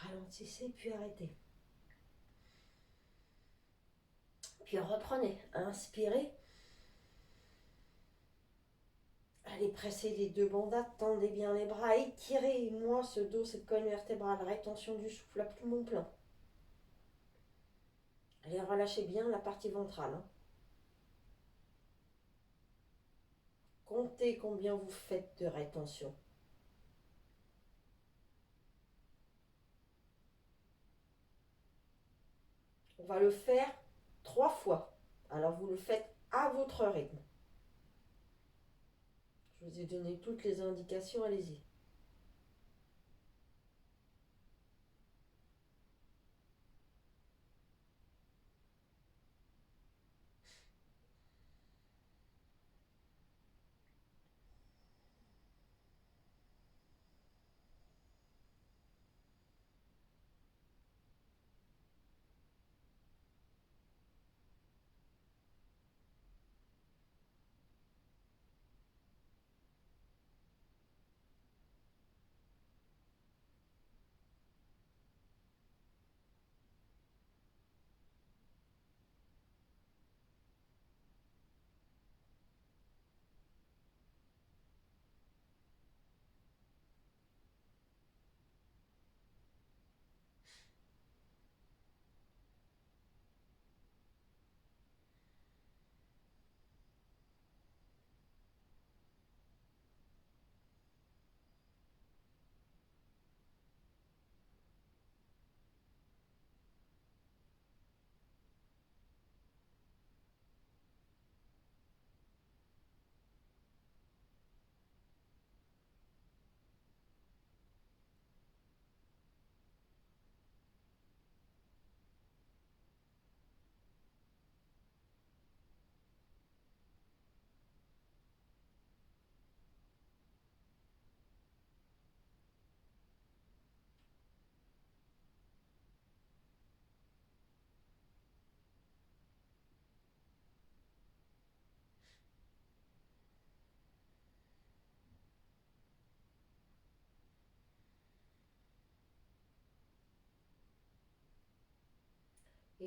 Ralentissez puis arrêtez. Puis reprenez, inspirez. Allez, pressez les deux bandas, tendez bien les bras, étirez-moi ce dos, cette colonne vertébrale, rétention du souffle à poumon plein. Allez, relâchez bien la partie ventrale. Comptez combien vous faites de rétention. On va le faire 3 fois. Alors vous le faites à votre rythme. Je vous ai donné toutes les indications, allez-y.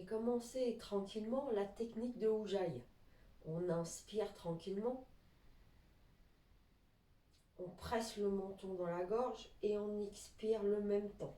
Et commencez tranquillement la technique de Ujjayi. On inspire tranquillement, on presse le menton dans la gorge et on expire le même temps.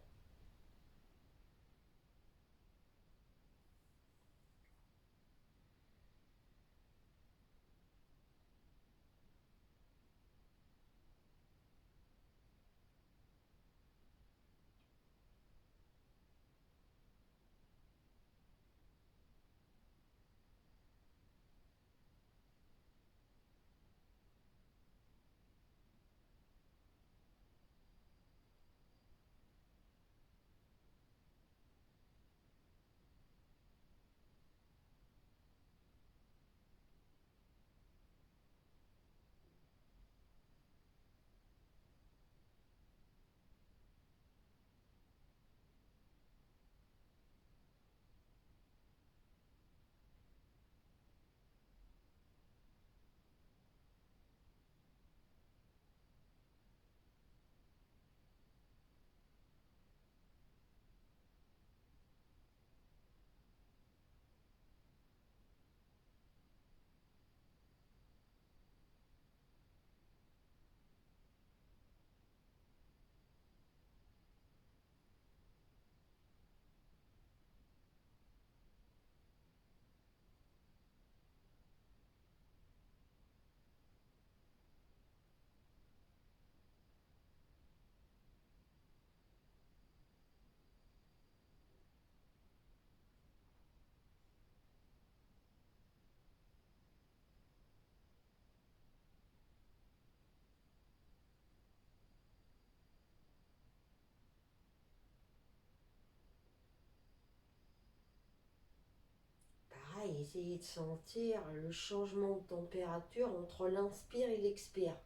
Pareil, essayez de sentir le changement de température entre l'inspire et l'expire.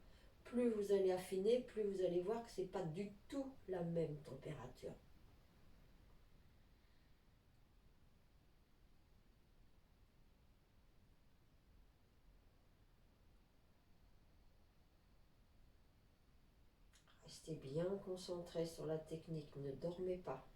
Plus vous allez affiner, plus vous allez voir que ce n'est pas du tout la même température. Restez bien concentré sur la technique, ne dormez pas.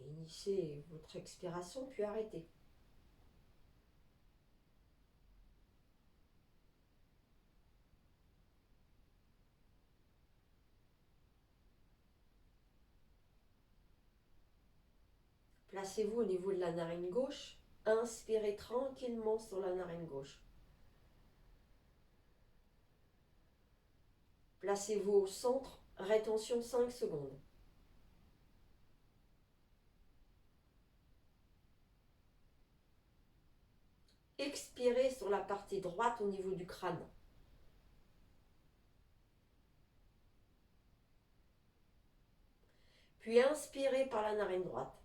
Finissez votre expiration puis arrêtez. Placez-vous au niveau de la narine gauche. Inspirez tranquillement sur la narine gauche. Placez-vous au centre. Rétention 5 secondes. Expirez sur la partie droite au niveau du crâne. Puis inspirez par la narine droite.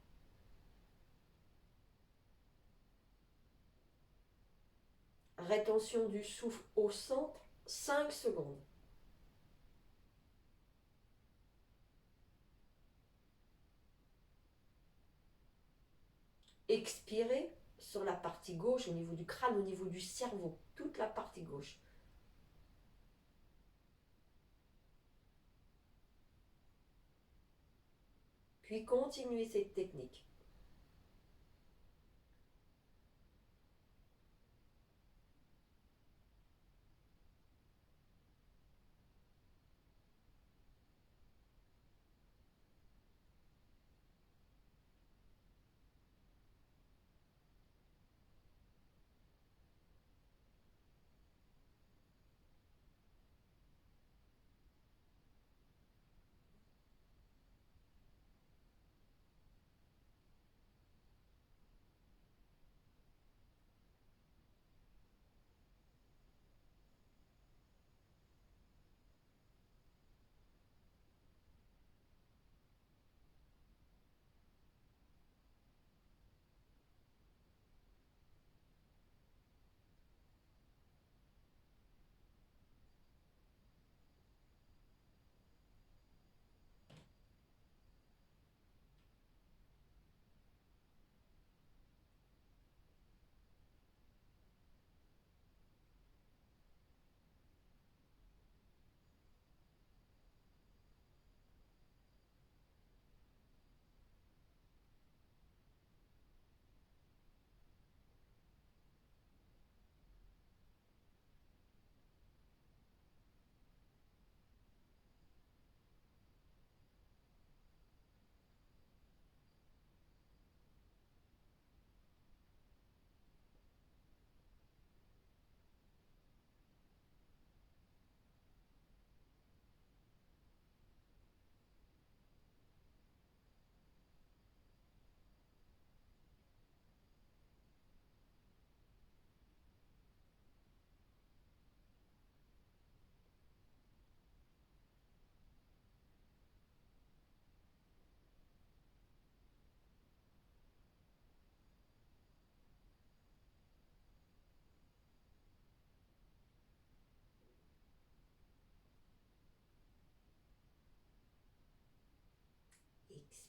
Rétention du souffle au centre, 5 secondes. Expirez sur la partie gauche, au niveau du crâne, au niveau du cerveau, toute la partie gauche. Puis continuez cette technique.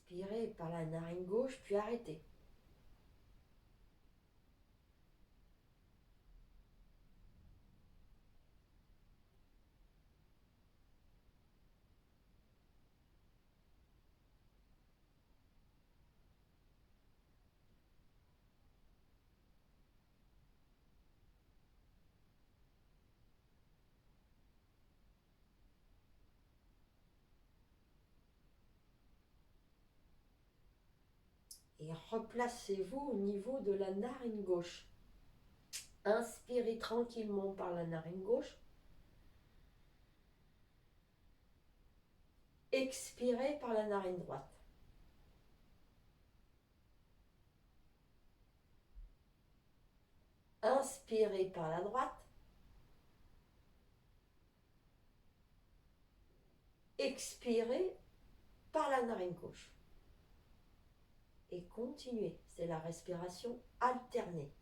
Inspirez par la narine gauche, puis arrêtez. Et replacez-vous au niveau de la narine gauche. Inspirez tranquillement par la narine gauche. Expirez par la narine droite. Inspirez par la droite. Expirez par la narine gauche. Et continuez. C'est la respiration alternée.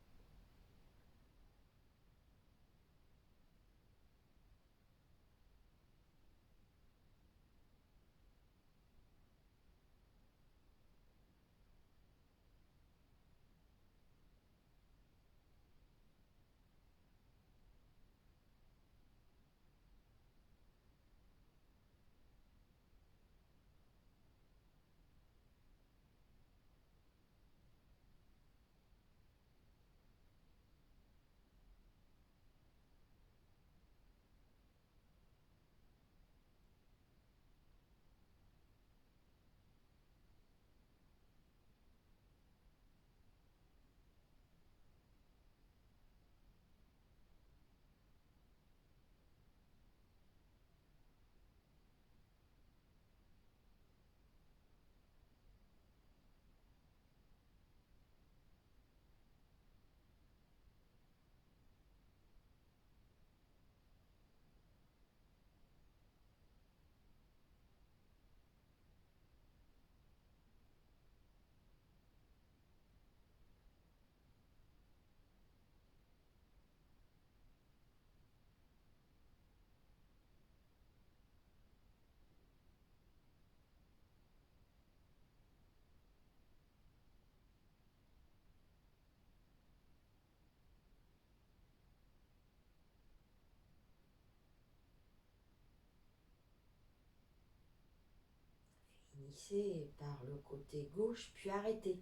Finissez par le côté gauche, puis arrêtez.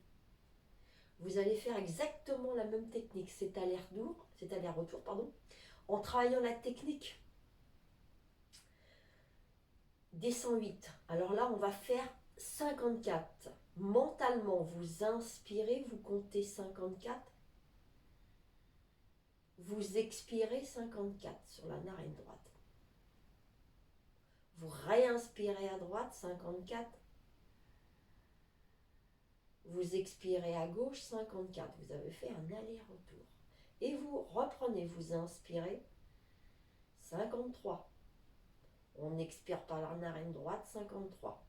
Vous allez faire exactement la même technique, cet aller-retour, en travaillant la technique des 108. Alors là, on va faire 54. Mentalement, vous inspirez, vous comptez 54. Vous expirez 54 sur la narine droite. Vous réinspirez à droite 54. Vous expirez à gauche 54. Vous avez fait un aller-retour. Et vous reprenez, vous inspirez 53. On expire par la narine droite 53.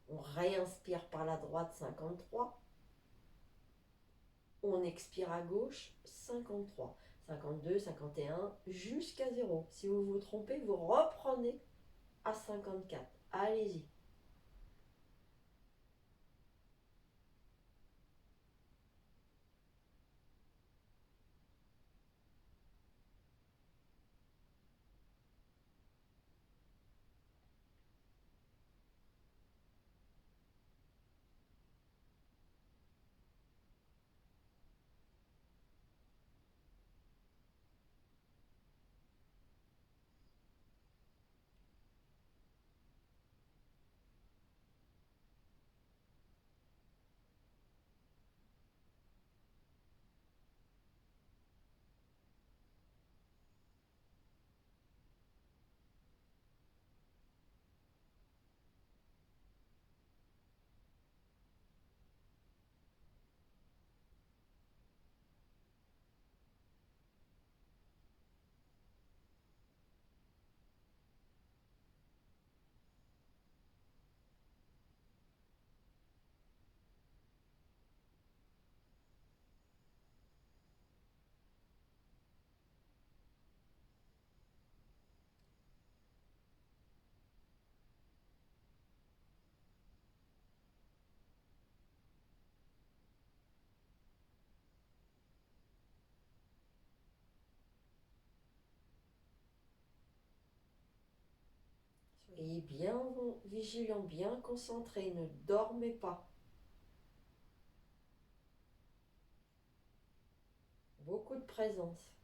On réinspire par la droite 53. On expire à gauche 53. 52, 51, jusqu'à 0. Si vous vous trompez, vous reprenez à 54. Allez-y. Et bien vigilant, bien concentré, ne dormez pas. Beaucoup de présence.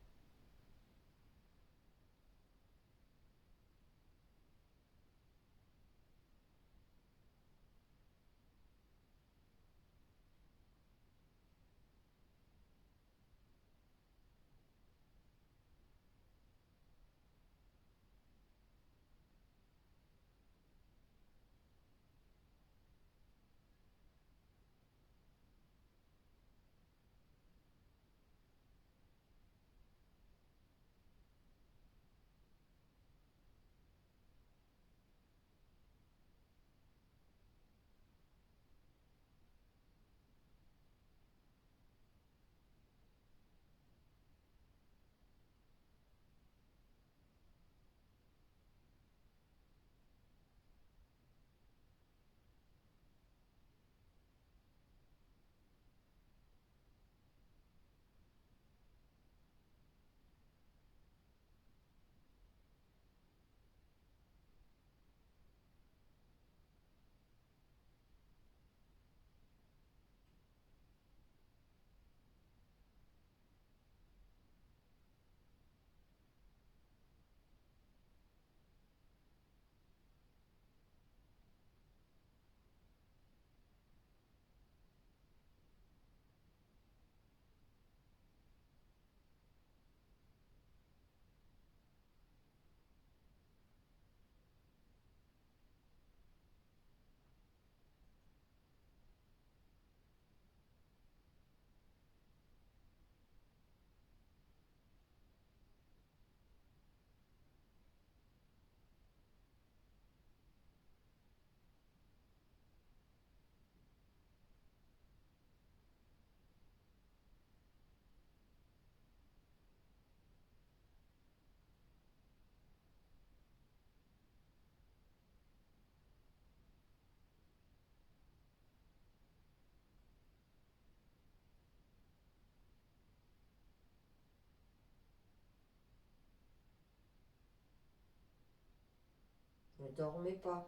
Ne dormez pas.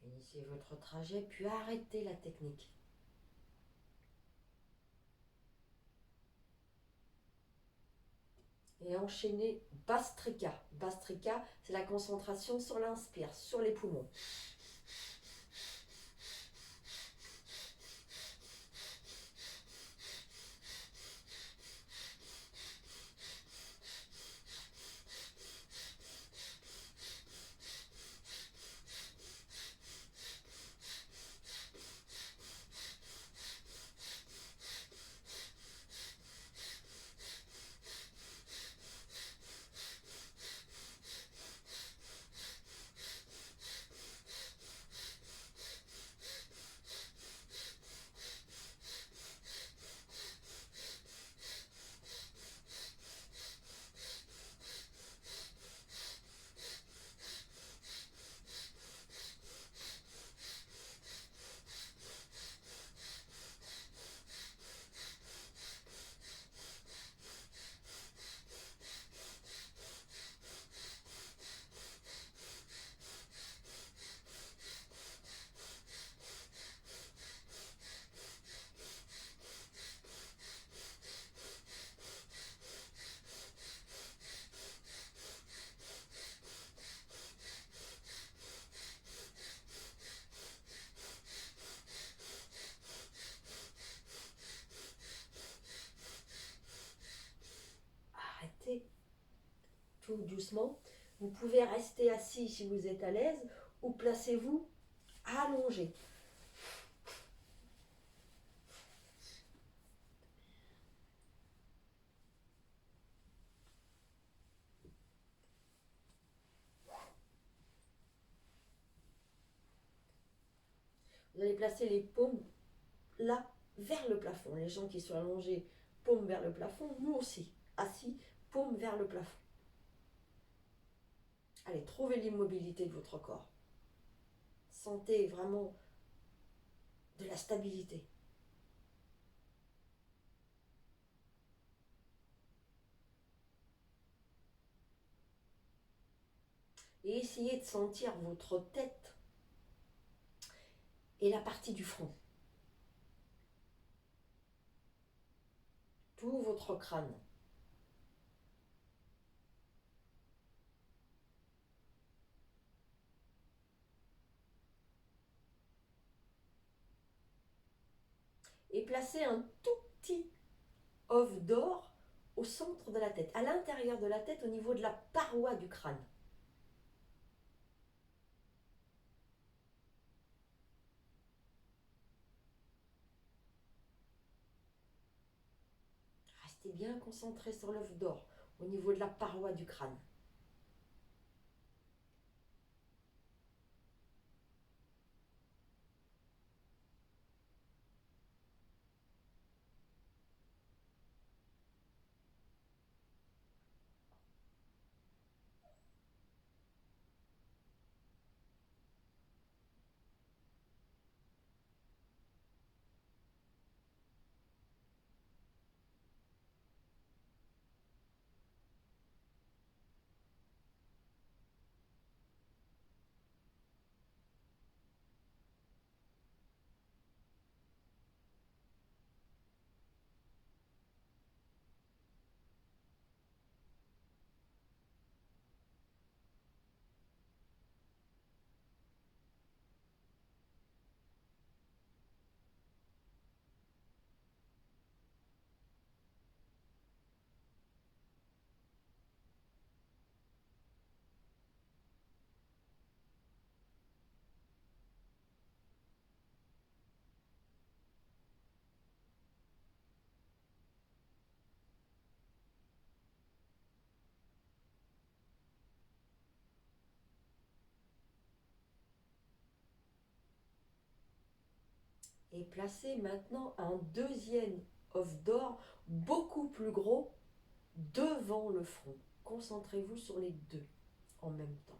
Finissez votre trajet, puis arrêtez la technique. Et enchaînez Bastrika. Bastrika, c'est la concentration sur l'inspire, sur les poumons. montez tout doucement. Vous pouvez rester assis si vous êtes à l'aise ou placez-vous allongé. Vous allez placer les paumes là vers le plafond. Les gens qui sont allongés, paumes vers le plafond. Nous aussi, assis, paumes vers le plafond. Allez, trouvez l'immobilité de votre corps. Sentez vraiment de la stabilité. Et essayez de sentir votre tête et la partie du front. Tout votre crâne. Et placez un tout petit œuf d'or au centre de la tête, à l'intérieur de la tête, au niveau de la paroi du crâne. Restez bien concentré sur l'œuf d'or, au niveau de la paroi du crâne. Et placez maintenant un deuxième œuf d'or, beaucoup plus gros, devant le front. Concentrez-vous sur les deux en même temps.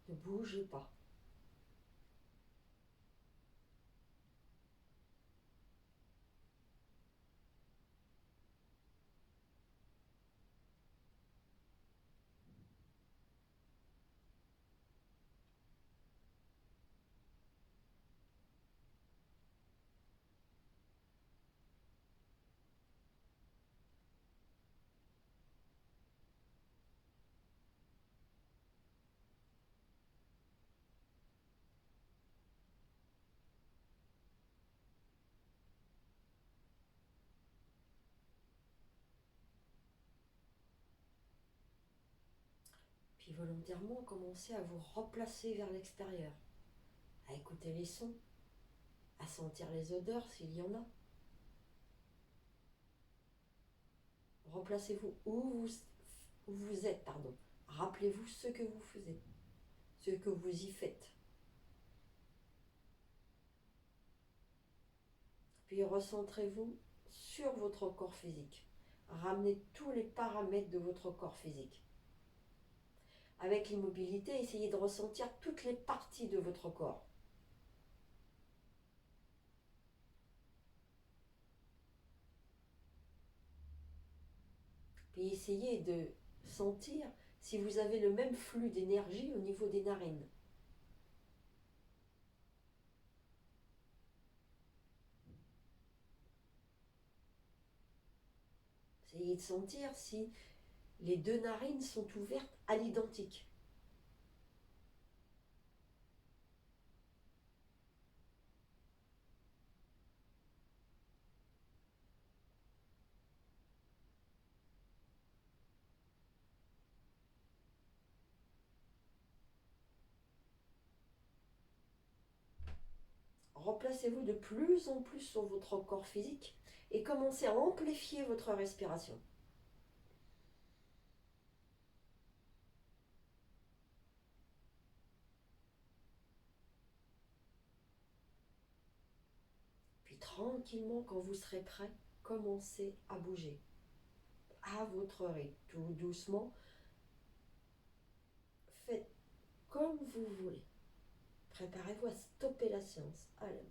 Ne bougez pas. Puis volontairement, commencez à vous replacer vers l'extérieur, à écouter les sons, à sentir les odeurs s'il y en a. Replacez-vous où vous êtes, pardon. Rappelez-vous ce que vous faisiez, ce que vous y faites. Puis recentrez-vous sur votre corps physique. Ramenez tous les paramètres de votre corps physique. Avec l'immobilité, essayez de ressentir toutes les parties de votre corps. Puis essayez de sentir si vous avez le même flux d'énergie au niveau des narines. Essayez de sentir si les deux narines sont ouvertes à l'identique. Replacez-vous de plus en plus sur votre corps physique et commencez à amplifier votre respiration. Puis tranquillement, quand vous serez prêt, commencez à bouger à votre rythme, tout doucement. Faites comme vous voulez. Préparez-vous à stopper la séance. Allez,